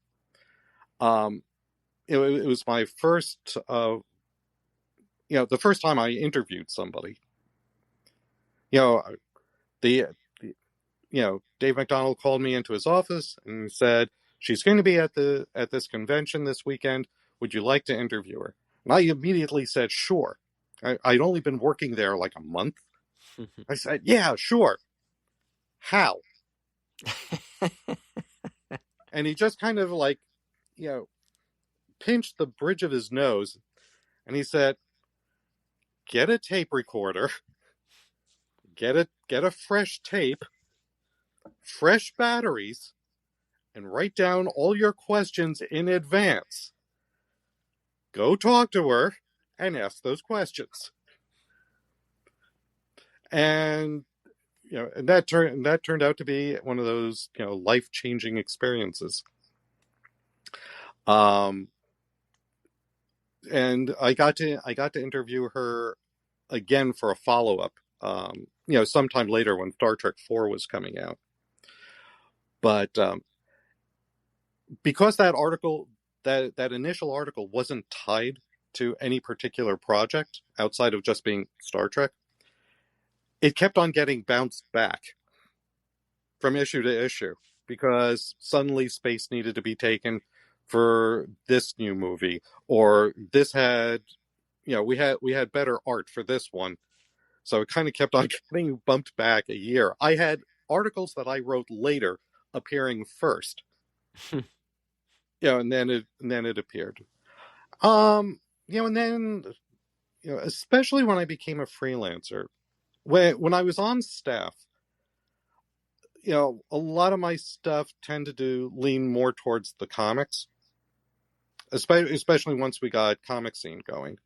It was my first, the first time I interviewed somebody. Dave McDonald called me into his office and said, she's going to be at this convention this weekend. Would you like to interview her? And I immediately said, sure. I'd only been working there like a month. I said, yeah, sure. How? And he just kind of pinched the bridge of his nose and he said, get a tape recorder, get a fresh tape, fresh batteries, and write down all your questions in advance. Go talk to her and ask those questions. And and that turned out to be one of those life-changing experiences. And I got to interview her again for a follow-up. Sometime later when Star Trek IV was coming out. But because that article, that initial article wasn't tied to any particular project outside of just being Star Trek, it kept on getting bounced back from issue to issue because suddenly space needed to be taken for this new movie, or this had, we had better art for this one. So it kind of kept on getting bumped back a year. I had articles that I wrote later appearing first. And then it appeared. And then, especially when I became a freelancer, when I was on staff, a lot of my stuff tended to lean more towards the comics, especially once we got comic scene going.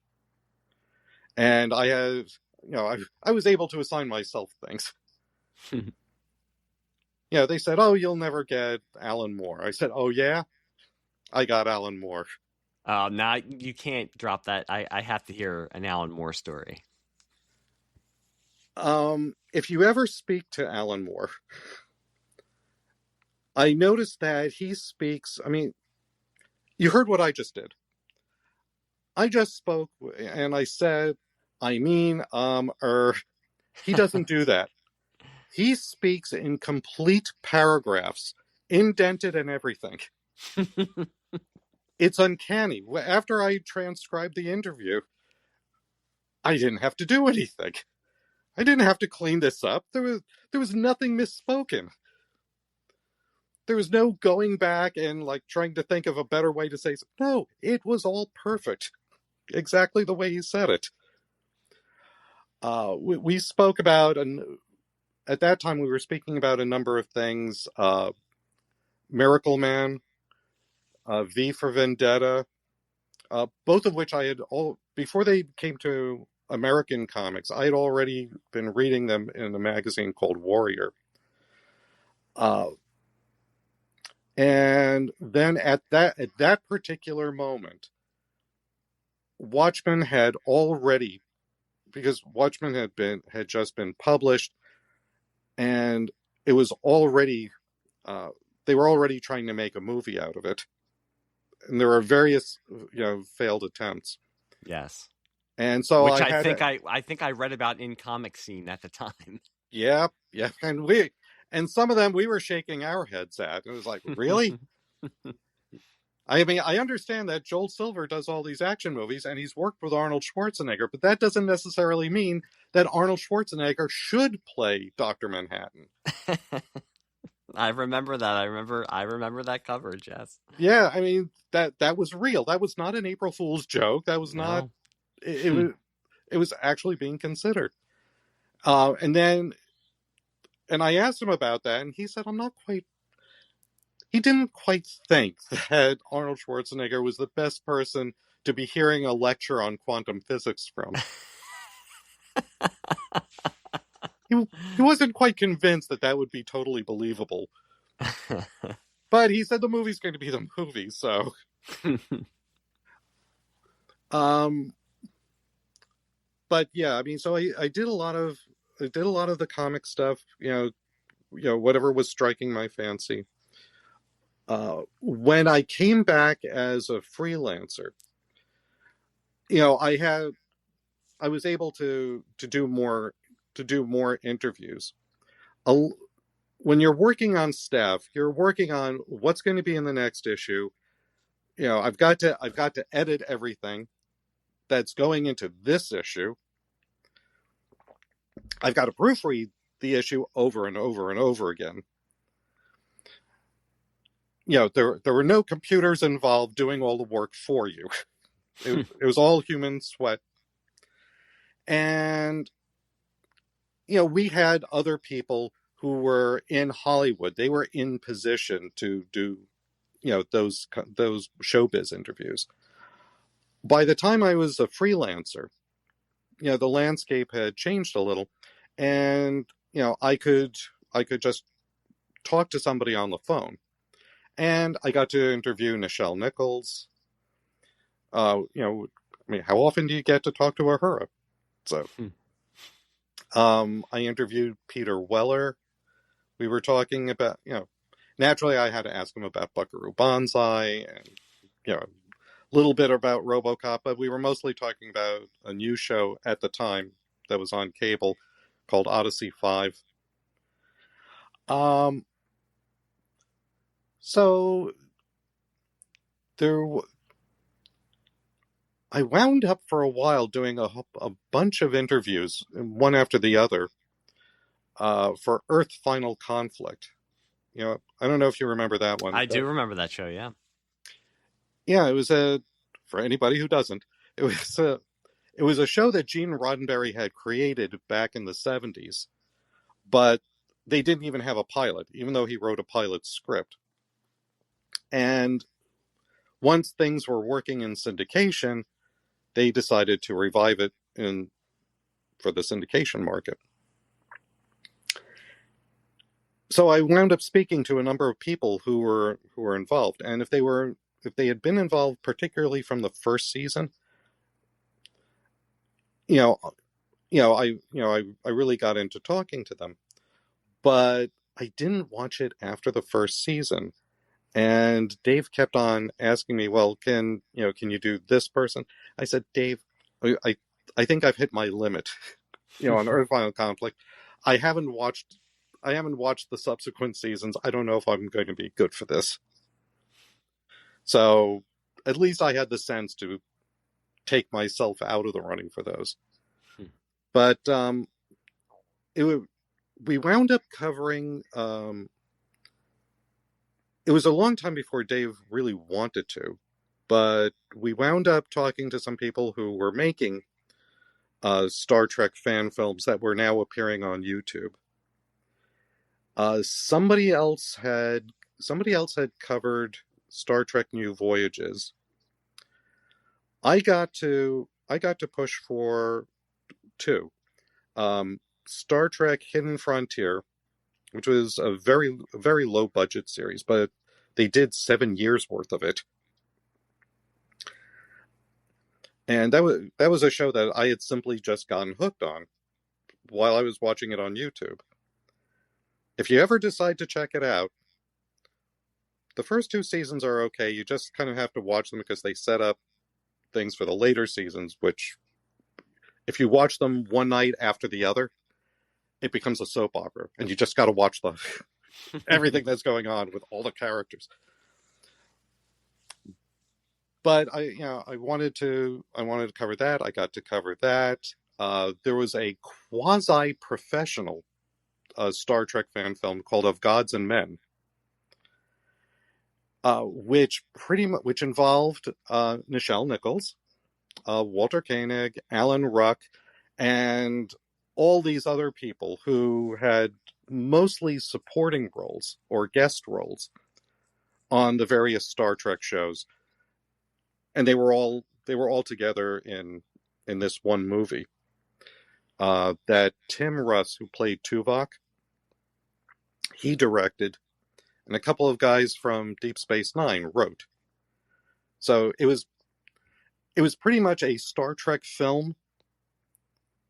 And I had, I was able to assign myself things. They said, "Oh, you'll never get Alan Moore." I said, "Oh yeah, I got Alan Moore." Now you can't drop that. I have to hear an Alan Moore story. If you ever speak to Alan Moore, I noticed that he speaks. I mean, you heard what I just did. I just spoke and I said, he doesn't do that. He speaks in complete paragraphs, indented and everything. It's uncanny. After I transcribed the interview, I didn't have to do anything. I didn't have to clean this up. There was nothing misspoken. There was no going back and trying to think of a better way to say something. No, it was all perfect. Exactly the way he said it. We spoke about, at that time we were speaking about a number of things. Miracle Man, V for Vendetta, both of which I had before they came to American comics, I had already been reading them in a magazine called Warrior. And then at that particular moment, Watchmen had already, because Watchmen had just been published, and it was already they were already trying to make a movie out of it, and there were various failed attempts. Yes, and so which I think I read about in Comic Scene at the time. Yeah, and some of them we were shaking our heads at. It was like, really? I mean, I understand that Joel Silver does all these action movies and he's worked with Arnold Schwarzenegger, but that doesn't necessarily mean that Arnold Schwarzenegger should play Dr. Manhattan. I remember that. I remember that coverage, yes. Yeah, I mean, that was real. That was not an April Fool's joke. That was not... It was actually being considered. And I asked him about that, and he said, he didn't quite think that Arnold Schwarzenegger was the best person to be hearing a lecture on quantum physics from. He wasn't quite convinced that would be totally believable. But he said the movie's going to be the movie, so... But yeah, I mean, so I did a lot of the comic stuff, whatever was striking my fancy. When I came back as a freelancer, I was able to do more interviews. When you're working on staff, you're working on what's going to be in the next issue. I've got to edit everything that's going into this issue. I've got to proofread the issue over and over and over again. There were no computers involved doing all the work for you. It was all human sweat. And, we had other people who were in Hollywood. They were in position to do, those showbiz interviews. By the time I was a freelancer, the landscape had changed a little, and I could just talk to somebody on the phone, and I got to interview Nichelle Nichols. I mean, how often do you get to talk to Uhura? So, I interviewed Peter Weller. We were talking about, naturally I had to ask him about Buckaroo Banzai and, a little bit about RoboCop, but we were mostly talking about a new show at the time that was on cable called Odyssey 5. So I wound up for a while doing a bunch of interviews, one after the other, for Earth Final Conflict. I don't know if you remember that one. I do remember that show, yeah. Yeah, it was for anybody who doesn't, it was a show that Gene Roddenberry had created back in the 70s, but they didn't even have a pilot, even though he wrote a pilot script. And once things were working in syndication, they decided to revive it for the syndication market. So I wound up speaking to a number of people who were involved, and if they had been involved, particularly from the first season, I really got into talking to them, but I didn't watch it after the first season. And Dave kept on asking me, well, can you do this person? I said, Dave, I think I've hit my limit, on Earth Final Conflict. I haven't watched the subsequent seasons. I don't know if I'm going to be good for this. So at least I had the sense to take myself out of the running for those. But we wound up covering. It was a long time before Dave really wanted to, but we wound up talking to some people who were making Star Trek fan films that were now appearing on YouTube. Somebody else had covered Star Trek New Voyages. I got to push for two. Star Trek Hidden Frontier, which was a very, very low budget series, but they did 7 years worth of it. And that was a show that I had simply just gotten hooked on while I was watching it on YouTube. If you ever decide to check it out, the first 2 seasons are okay. You just kind of have to watch them because they set up things for the later seasons, which, if you watch them one night after the other, it becomes a soap opera, and you just got to watch everything that's going on with all the characters. But I wanted to cover that. I got to cover that. There was a quasi-professional Star Trek fan film called Of Gods and Men, which involved Nichelle Nichols, Walter Koenig, Alan Ruck, and all these other people who had mostly supporting roles or guest roles on the various Star Trek shows, and they were all together in this one movie that Tim Russ, who played Tuvok, he directed, and a couple of guys from Deep Space Nine wrote. So it was pretty much a Star Trek film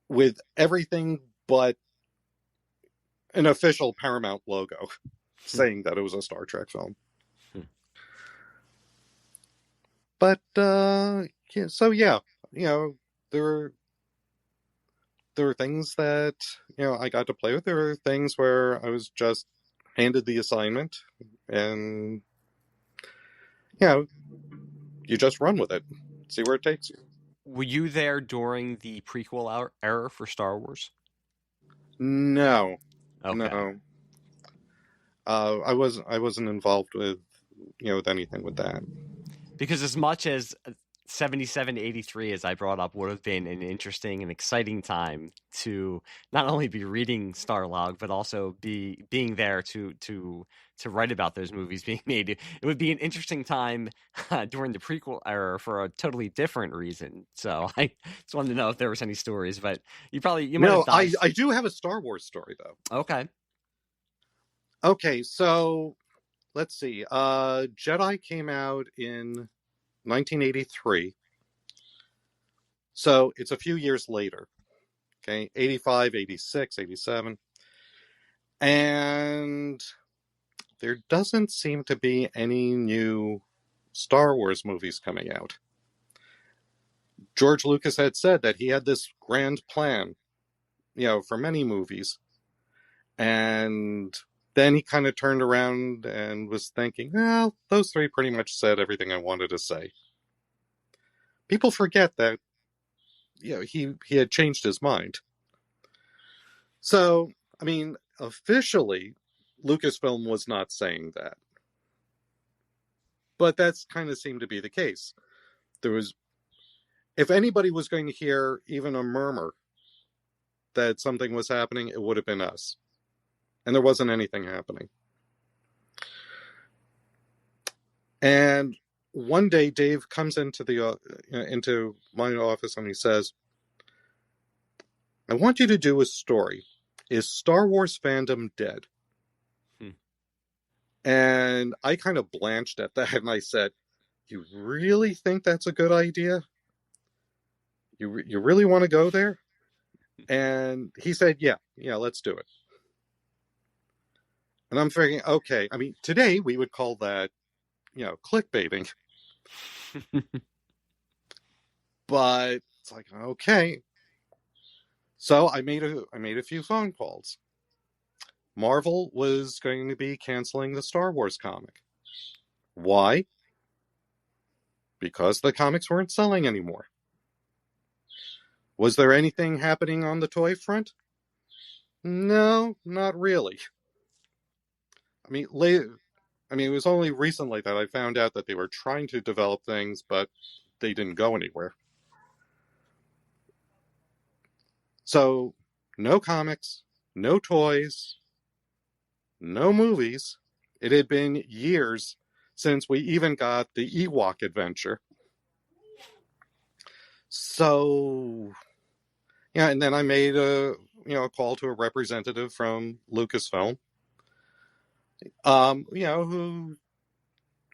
with everything but an official Paramount logo saying that it was a Star Trek film. But there were things that I got to play with. There were things where I was just handed the assignment, and you just run with it, see where it takes you. Were you there during the prequel era for Star Wars? No. Okay. No. I wasn't involved with with anything with that. Because as much as 77 to 83, as I brought up, would have been an interesting and exciting time to not only be reading STARLOG, but also being there to write about those movies being made. It would be an interesting time during the prequel era for a totally different reason. So I just wanted to know if there was any stories, but you might have died. I do have a Star Wars story, though. Okay, so let's see. Jedi came out in 1983. So it's a few years later. Okay, 85, 86, 87. And there doesn't seem to be any new Star Wars movies coming out. George Lucas had said that he had this grand plan, for many movies. And then he kind of turned around and was thinking, well, those 3 pretty much said everything I wanted to say. People forget that, he had changed his mind. So, I mean, officially, Lucasfilm was not saying that. But that's kind of seemed to be the case. There was, if anybody was going to hear even a murmur that something was happening, it would have been us. And there wasn't anything happening. And one day, Dave comes into my office and he says, I want you to do a story. Is Star Wars fandom dead? And I kind of blanched at that and I said, you really think that's a good idea? You really want to go there? And he said, yeah, let's do it. And I'm thinking, okay, I mean, today we would call that, clickbaiting. But it's like, okay. So I made a few phone calls. Marvel was going to be canceling the Star Wars comic. Why? Because the comics weren't selling anymore. Was there anything happening on the toy front? No, not really. I mean, it was only recently that I found out that they were trying to develop things, but they didn't go anywhere. So, no comics, no toys, no movies. It had been years since we even got the Ewok adventure. So, and then I made a call to a representative from Lucasfilm,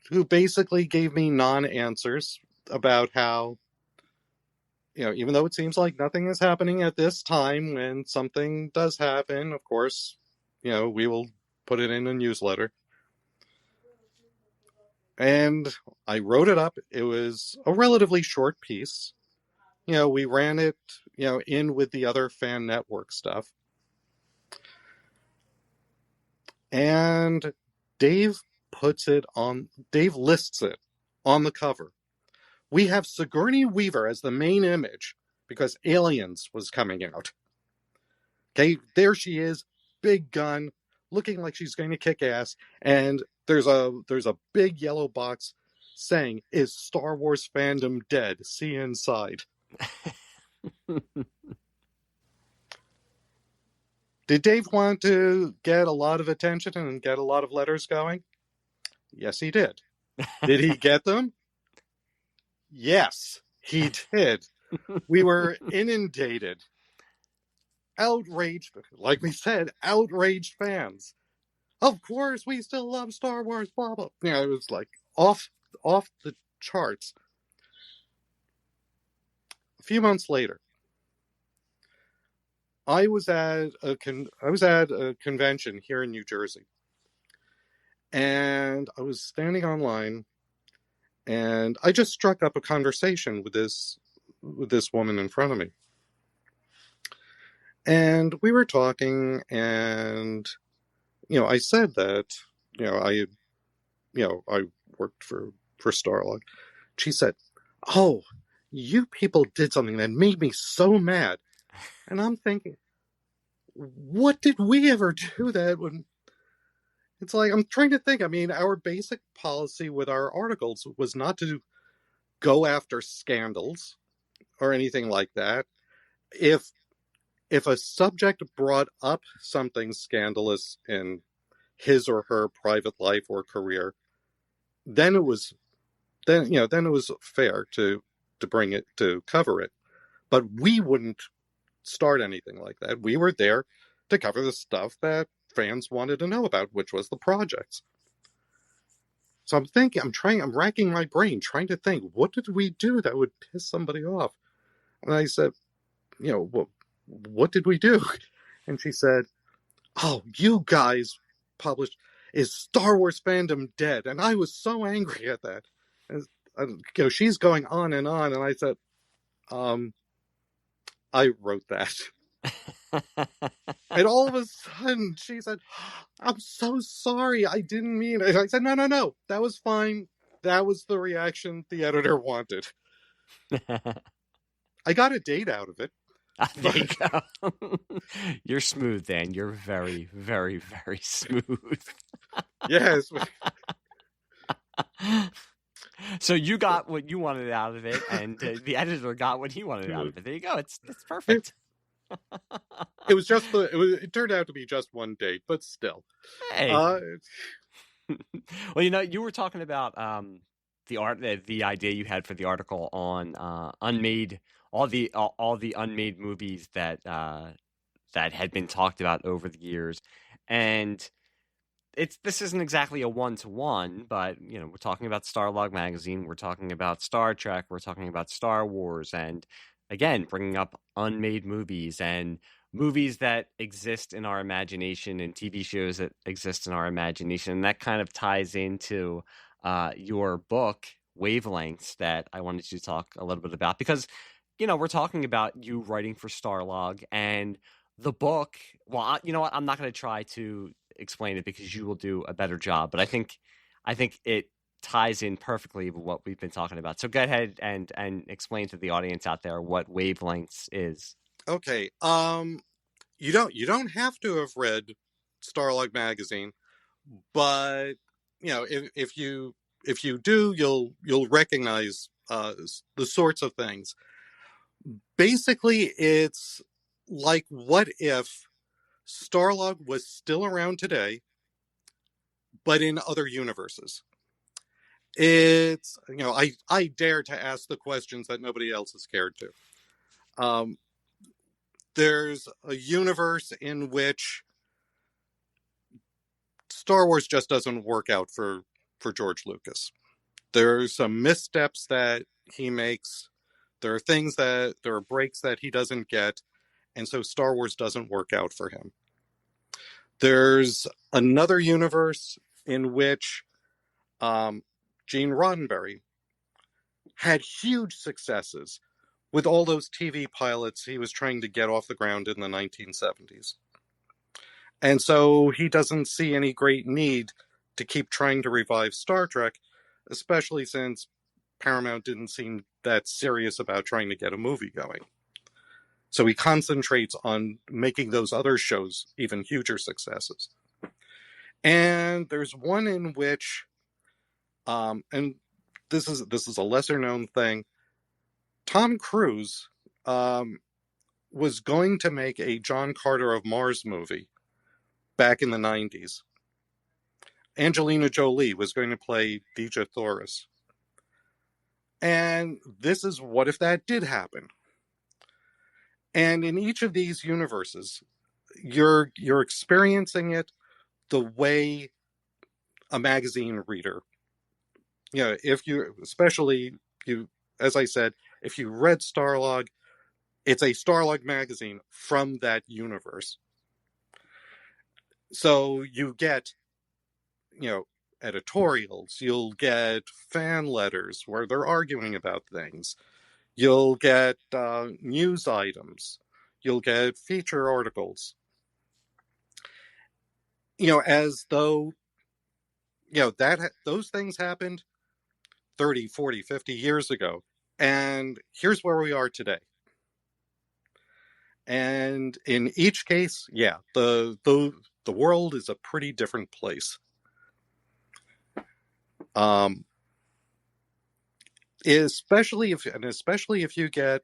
who basically gave me non-answers about how, even though it seems like nothing is happening at this time, when something does happen, of course, we will put it in a newsletter. And I wrote it up. It was a relatively short piece. We ran it, in with the other fan network stuff. And Dave lists it on the cover. We have Sigourney Weaver as the main image because Aliens was coming out. Okay, there she is, big gun, looking like she's going to kick ass, and there's a big yellow box saying, "Is Star Wars fandom dead? See inside." Did Dave want to get a lot of attention and get a lot of letters going? Yes, he did. Did he get them? Yes, he did. We were inundated. Outraged, like we said, outraged fans. Of course, we still love Star Wars, blah, blah. It was like off the charts. A few months later, I was at a convention here in New Jersey, and I was standing online, and I just struck up a conversation with this woman in front of me, and we were talking, and I said that I worked for STARLOG. She said, "Oh, you people did something that made me so mad." And I'm thinking, what did we ever do that when... It's like, I'm trying to think. I mean, our basic policy with our articles was not to go after scandals or anything like that. If a subject brought up something scandalous in his or her private life or career, then it was fair to bring it, to cover it. But we wouldn't start anything like that. We were there to cover the stuff that fans wanted to know about, which was the projects. So I'm racking my brain trying to think, what did we do that would piss somebody off? And I said, what did we do? And she said, "Oh, you guys published, is Star Wars fandom dead?" And I was so angry at that. And, she's going on, and I said, I wrote that. And all of a sudden, she said, "I'm so sorry. I didn't mean it." I said, No. That was fine. That was the reaction the editor wanted. I got a date out of it. There you go. You're smooth, Dan. You're very, very, very smooth. Yes. So you got what you wanted out of it, and the editor got what he wanted out of it. There you go. It's perfect. It turned out to be just one date, but still. Hey. Well, you were talking about the idea you had for the article on unmade all the unmade movies that had been talked about over the years, and this isn't exactly a one-to-one, but we're talking about STARLOG magazine, we're talking about Star Trek, we're talking about Star Wars, and again bringing up unmade movies and movies that exist in our imagination and TV shows that exist in our imagination. And that kind of ties into your book Wavelengths that I wanted you to talk a little bit about, because we're talking about you writing for STARLOG, and the book, well, you know what, I'm not going to try to explain it because you will do a better job, but I think it ties in perfectly with what we've been talking about. So go ahead and explain to the audience out there what Wavelengths is. Okay. You don't have to have read STARLOG magazine, but if you do, you'll recognize the sorts of things. Basically, it's like, what if STARLOG was still around today, but in other universes? It's, I dare to ask the questions that nobody else is scared to. There's a universe in which Star Wars just doesn't work out for George Lucas. There's some missteps that he makes. There are breaks that he doesn't get, and so Star Wars doesn't work out for him. There's another universe in which Gene Roddenberry had huge successes with all those TV pilots he was trying to get off the ground in the 1970s. And so he doesn't see any great need to keep trying to revive Star Trek, especially since Paramount didn't seem that serious about trying to get a movie going. So he concentrates on making those other shows even huger successes. And there's one in which, and this is a lesser known thing, Tom Cruise was going to make a John Carter of Mars movie back in the 90s. Angelina Jolie was going to play Dejah Thoris. And this is what if that did happen. And in each of these universes, you're experiencing it the way a magazine reader, as I said, if you read STARLOG, it's a STARLOG magazine from that universe. So you get, editorials, you'll get fan letters where they're arguing about things, you'll get news items, you'll get feature articles, as though, those things happened 30, 40, 50 years ago. And here's where we are today. And in each case, the world is a pretty different place. Especially if you get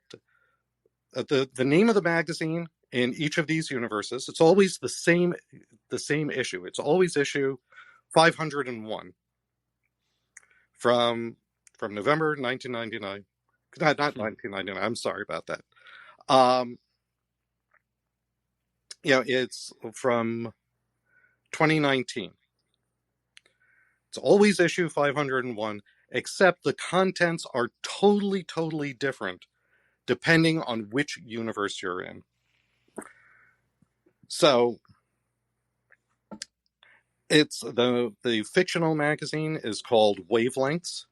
the name of the magazine in each of these universes, it's always the same issue. It's always issue 501 from November 1999. Not 1999. I'm sorry about that. It's from 2019. It's always issue 501, except the contents are totally, totally different depending on which universe you're in. So it's the fictional magazine is called Wavelengths,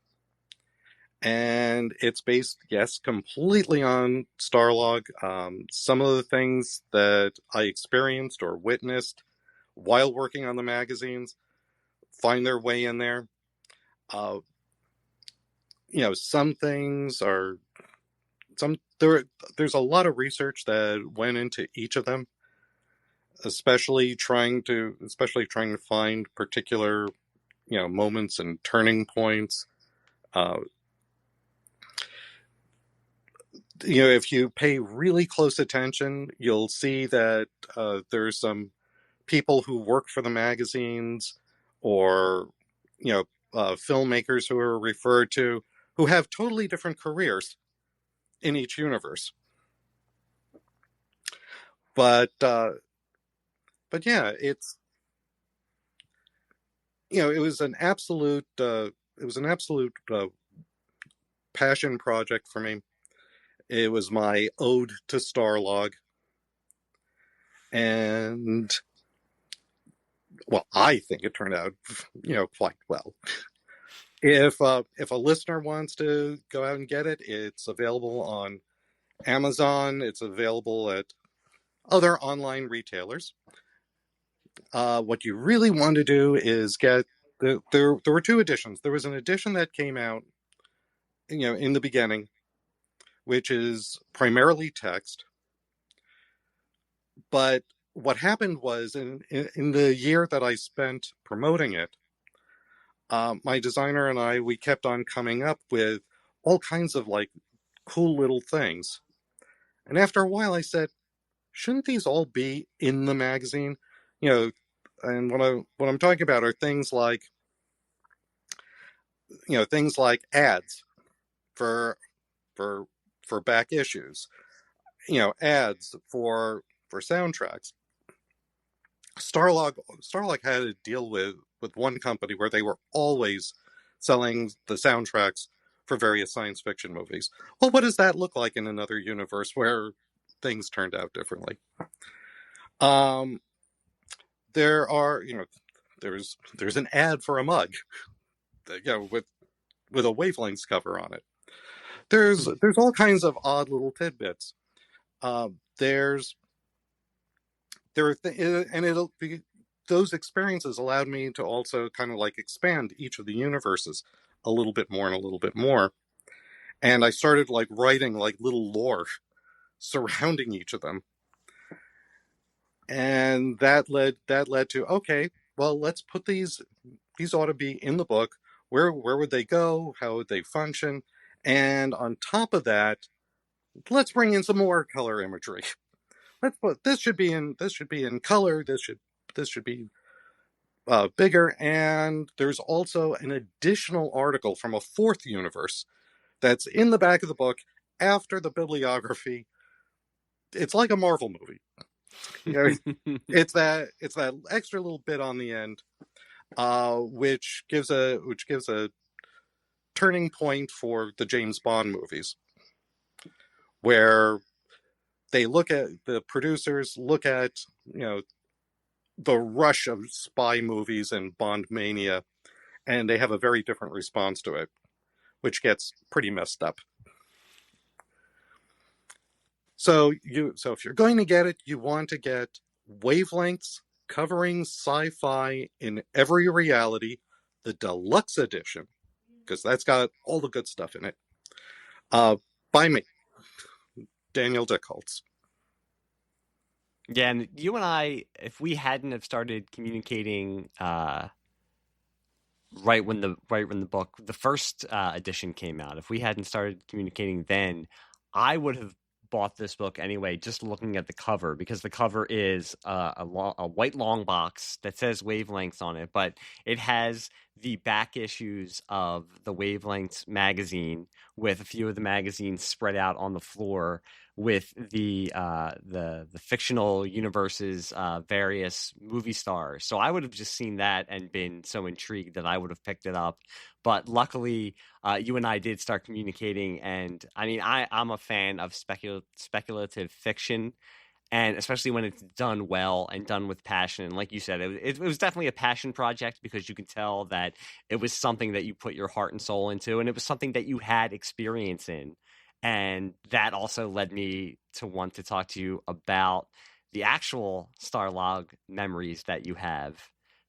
and it's based, completely on STARLOG. Some of the things that I experienced or witnessed while working on the magazines find their way in there. Some things are there's a lot of research that went into each of them, especially trying to find particular, moments and turning points. If you pay really close attention, you'll see that there's some people who work for the magazines, or filmmakers who are referred to, who have totally different careers in each universe. But yeah, it's it was an absolute passion project for me. It was my ode to Starlog, and well, I think it turned out quite well. If a listener wants to go out and get it, it's available on Amazon. It's available at other online retailers. What you really want to do is get there were two editions. There was an edition that came out in the beginning, which is primarily text. But what happened was, in the year that I spent promoting it, my designer and we kept on coming up with all kinds of like cool little things. And after a while I said, shouldn't these all be in the magazine? And what I'm talking about are things like ads for back issues, ads for soundtracks. Starlog had a deal with one company where they were always selling the soundtracks for various science fiction movies. Well, what does that look like in another universe where things turned out differently? There are, there's an ad for a mug, with a Wavelengths cover on it. There's all kinds of odd little tidbits. Those experiences allowed me to also kind of like expand each of the universes a little bit more and a little bit more. And I started like writing like little lore surrounding each of them. And that led to, okay, well, let's put these ought to be in the book. Where would they go? How would they function? And on top of that, let's bring in some more color imagery. This should be in color. This should be bigger. And there's also an additional article from a fourth universe that's in the back of the book after the bibliography. It's like a Marvel movie. It's that extra little bit on the end, which gives a turning point for the James Bond movies, where the producers look at the rush of spy movies and Bond mania, and they have a very different response to it, which gets pretty messed up. So if you're going to get it, you want to get Wavelengths covering sci-fi in every reality, the deluxe edition, because that's got all the good stuff in it. By me, Daniel DICKHOLTZ. Yeah, and you and I, if we hadn't have started communicating right when the book, the first edition came out, if we hadn't started communicating then, I would have bought this book anyway, just looking at the cover, because the cover is a white long box that says Wavelengths on it, but it has the back issues of the Wavelengths magazine with a few of the magazines spread out on the floor with the fictional universe's various movie stars. So I would have just seen that and been so intrigued that I would have picked it up. But luckily, you and I did start communicating, and I mean, I'm a fan of speculative fiction, and especially when it's done well and done with passion. And like you said, it was definitely a passion project, because you could tell that it was something that you put your heart and soul into, and it was something that you had experience in. And that also led me to want to talk to you about the actual STARLOG memories that you have.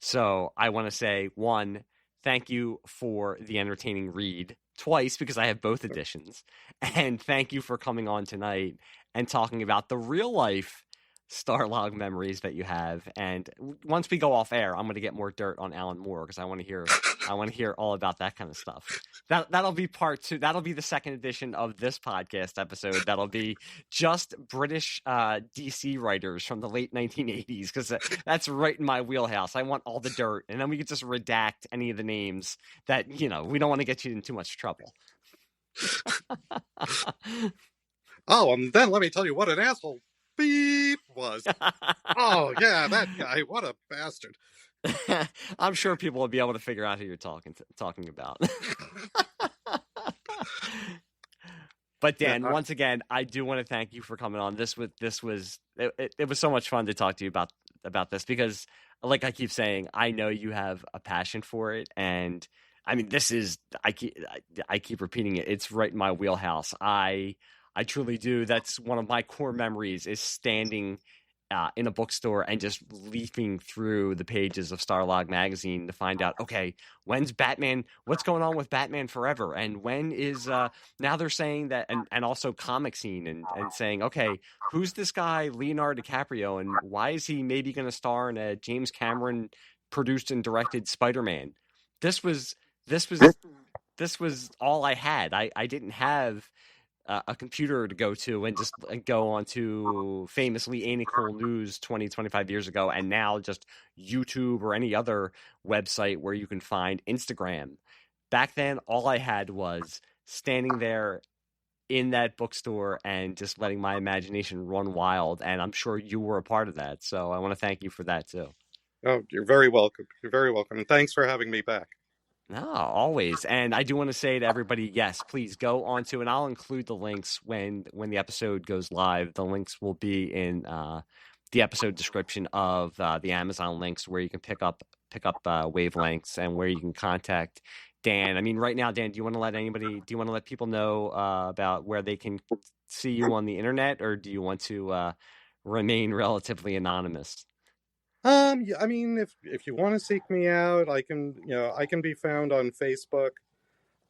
So I want to say, one, thank you for the entertaining read twice because I have both editions. And thank you for coming on tonight and talking about the real life STARLOG memories that you have. And once we go off air, I'm going to get more dirt on Alan Moore because I want to hear all about that kind of stuff. That'll be part 2. That'll be the second edition of this podcast episode. That'll be just British DC writers from the late 1980s because that's right in my wheelhouse. I want all the dirt, and then we can just redact any of the names that we don't want to get you in too much trouble. Oh, and then let me tell you what an asshole Beep was. Oh yeah, that guy, what a bastard. I'm sure people will be able to figure out who you're talking about. But Dan, once again, I do want to thank you for coming on. It was so much fun to talk to you about this because, like I keep saying, I know you have a passion for it, and I mean, I keep repeating it. It's right in my wheelhouse. I truly do. That's one of my core memories is standing in a bookstore and just leafing through the pages of STARLOG magazine to find out, okay, when's Batman, what's going on with Batman Forever? And when is, now they're saying that, and also Comic Scene and saying, okay, who's this guy, Leonardo DiCaprio, and why is he maybe going to star in a James Cameron produced and directed Spider-Man? This was all I had. I didn't have a computer to go to and just go on to famously Ain't It Cool News 25 years ago, and now just YouTube or any other website where you can find Instagram. Back then, all I had was standing there in that bookstore and just letting my imagination run wild, and I'm sure you were a part of that, so I want to thank you for that, too. Oh, you're very welcome. You're very welcome, and thanks for having me back. No, always. And I do want to say to everybody, yes, please go on to, and I'll include the links when the episode goes live. The links will be in the episode description of the Amazon links where you can pick up Wavelengths and where you can contact Dan. I mean, right now, Dan, do you want to let people know about where they can see you on the internet, or do you want to remain relatively anonymous? Yeah, I mean, if you want to seek me out, I can be found on Facebook.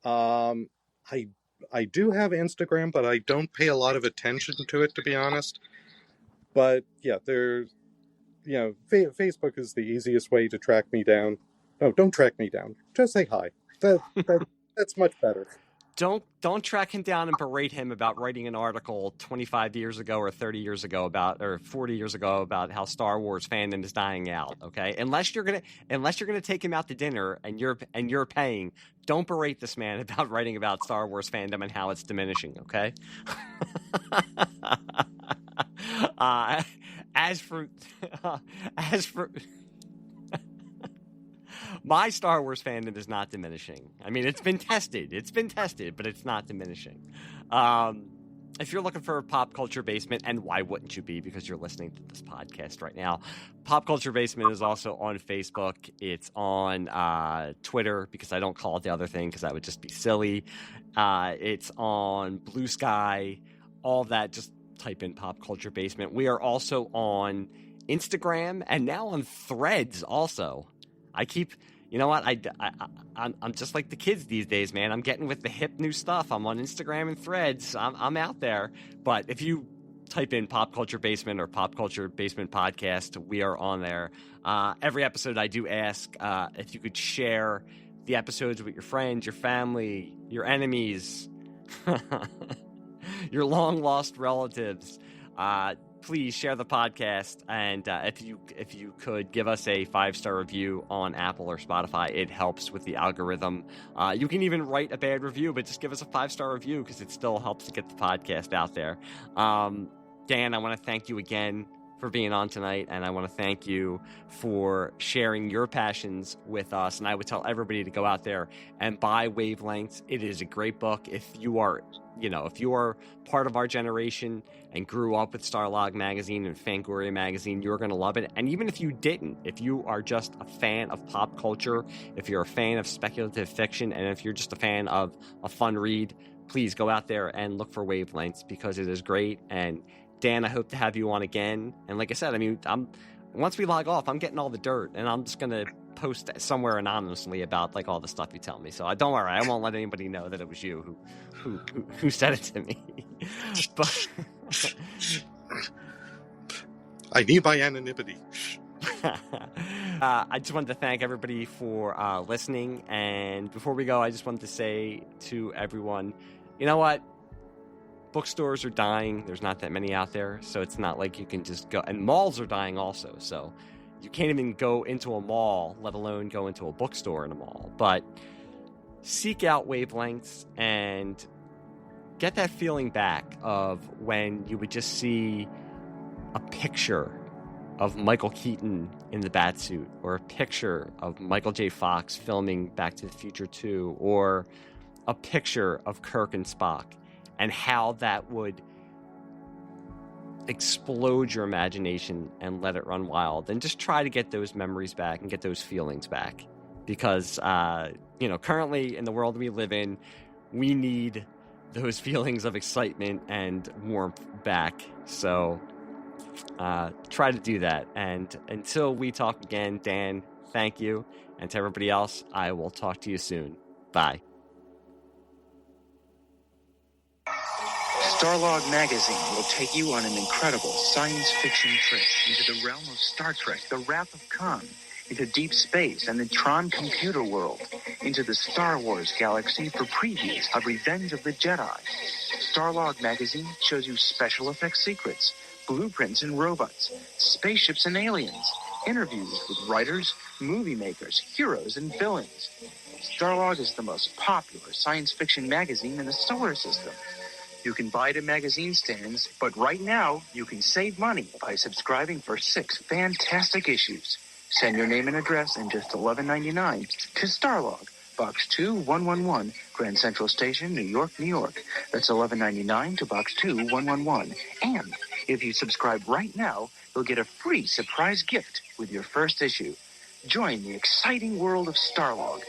I do have Instagram, but I don't pay a lot of attention to it, to be honest. But yeah, Facebook is the easiest way to track me down. No, don't track me down. Just say hi. That's much better. Don't track him down and berate him about writing an article 25 years ago or 30 years ago or 40 years ago about how Star Wars fandom is dying out. Okay, unless you're gonna take him out to dinner and you're paying, don't berate this man about writing about Star Wars fandom and how it's diminishing. Okay. As for my Star Wars fandom is not diminishing. I mean, it's been tested, but it's not diminishing. If you're looking for a Pop Culture Basement, and why wouldn't you be, because you're listening to this podcast right now, Pop Culture Basement is also on Facebook. It's on Twitter, because I don't call it the other thing, because that would just be silly. It's on Blue Sky, all that. Just type in Pop Culture Basement. We are also on Instagram, and now on Threads also. You know what? I'm just like the kids these days, man. I'm getting with the hip new stuff. I'm on Instagram and Threads. I'm out there. But if you type in Pop Culture Basement or Pop Culture Basement Podcast, we are on there. Every episode I do ask if you could share the episodes with your friends, your family, your enemies, your long-lost relatives. Please share the podcast, and if you could give us a 5-star review on Apple or Spotify, it helps with the algorithm. You can even write a bad review, but just give us a 5-star review because it still helps to get the podcast out there. Dan, I want to thank you again for being on tonight, and I want to thank you for sharing your passions with us. And I would tell everybody to go out there and buy Wavelengths. It is a great book. If you are part of our generation and grew up with STARLOG magazine and Fangoria magazine, you're going to love it. And even if you didn't, if you are just a fan of pop culture, if you're a fan of speculative fiction, and if you're just a fan of a fun read, please go out there and look for Wavelengths, because it is great. And Dan, I hope to have you on again. And like I said, I mean, once we log off, I'm getting all the dirt, and I'm just gonna post somewhere anonymously about like all the stuff you tell me. So don't worry, I won't let anybody know that it was you who said it to me. But I need my anonymity. I just wanted to thank everybody for listening, and before we go, I just wanted to say to everyone, you know what? Bookstores are dying. There's not that many out there, so it's not like you can just go. And malls are dying also, so you can't even go into a mall, let alone go into a bookstore in a mall. But seek out Wavelengths and get that feeling back of when you would just see a picture of Michael Keaton in the Batsuit, or a picture of Michael J. Fox filming Back to the Future 2, or a picture of Kirk and Spock, and how that would explode your imagination and let it run wild. And just try to get those memories back and get those feelings back. Because, currently in the world we live in, we need those feelings of excitement and warmth back. So try to do that. And until we talk again, Dan, thank you. And to everybody else, I will talk to you soon. Bye. STARLOG Magazine will take you on an incredible science fiction trip into the realm of Star Trek, the Wrath of Khan, into deep space and the Tron computer world, into the Star Wars galaxy for previews of Revenge of the Jedi. STARLOG Magazine shows you special effects secrets, blueprints and robots, spaceships and aliens, interviews with writers, movie makers, heroes, and villains. STARLOG is the most popular science fiction magazine in the solar system. You can buy it at magazine stands, but right now you can save money by subscribing for 6 fantastic issues. Send your name and address in just $11.99 to STARLOG, Box 2111, Grand Central Station, New York, New York. That's $11.99 to Box 2111. And if you subscribe right now, you'll get a free surprise gift with your first issue. Join the exciting world of STARLOG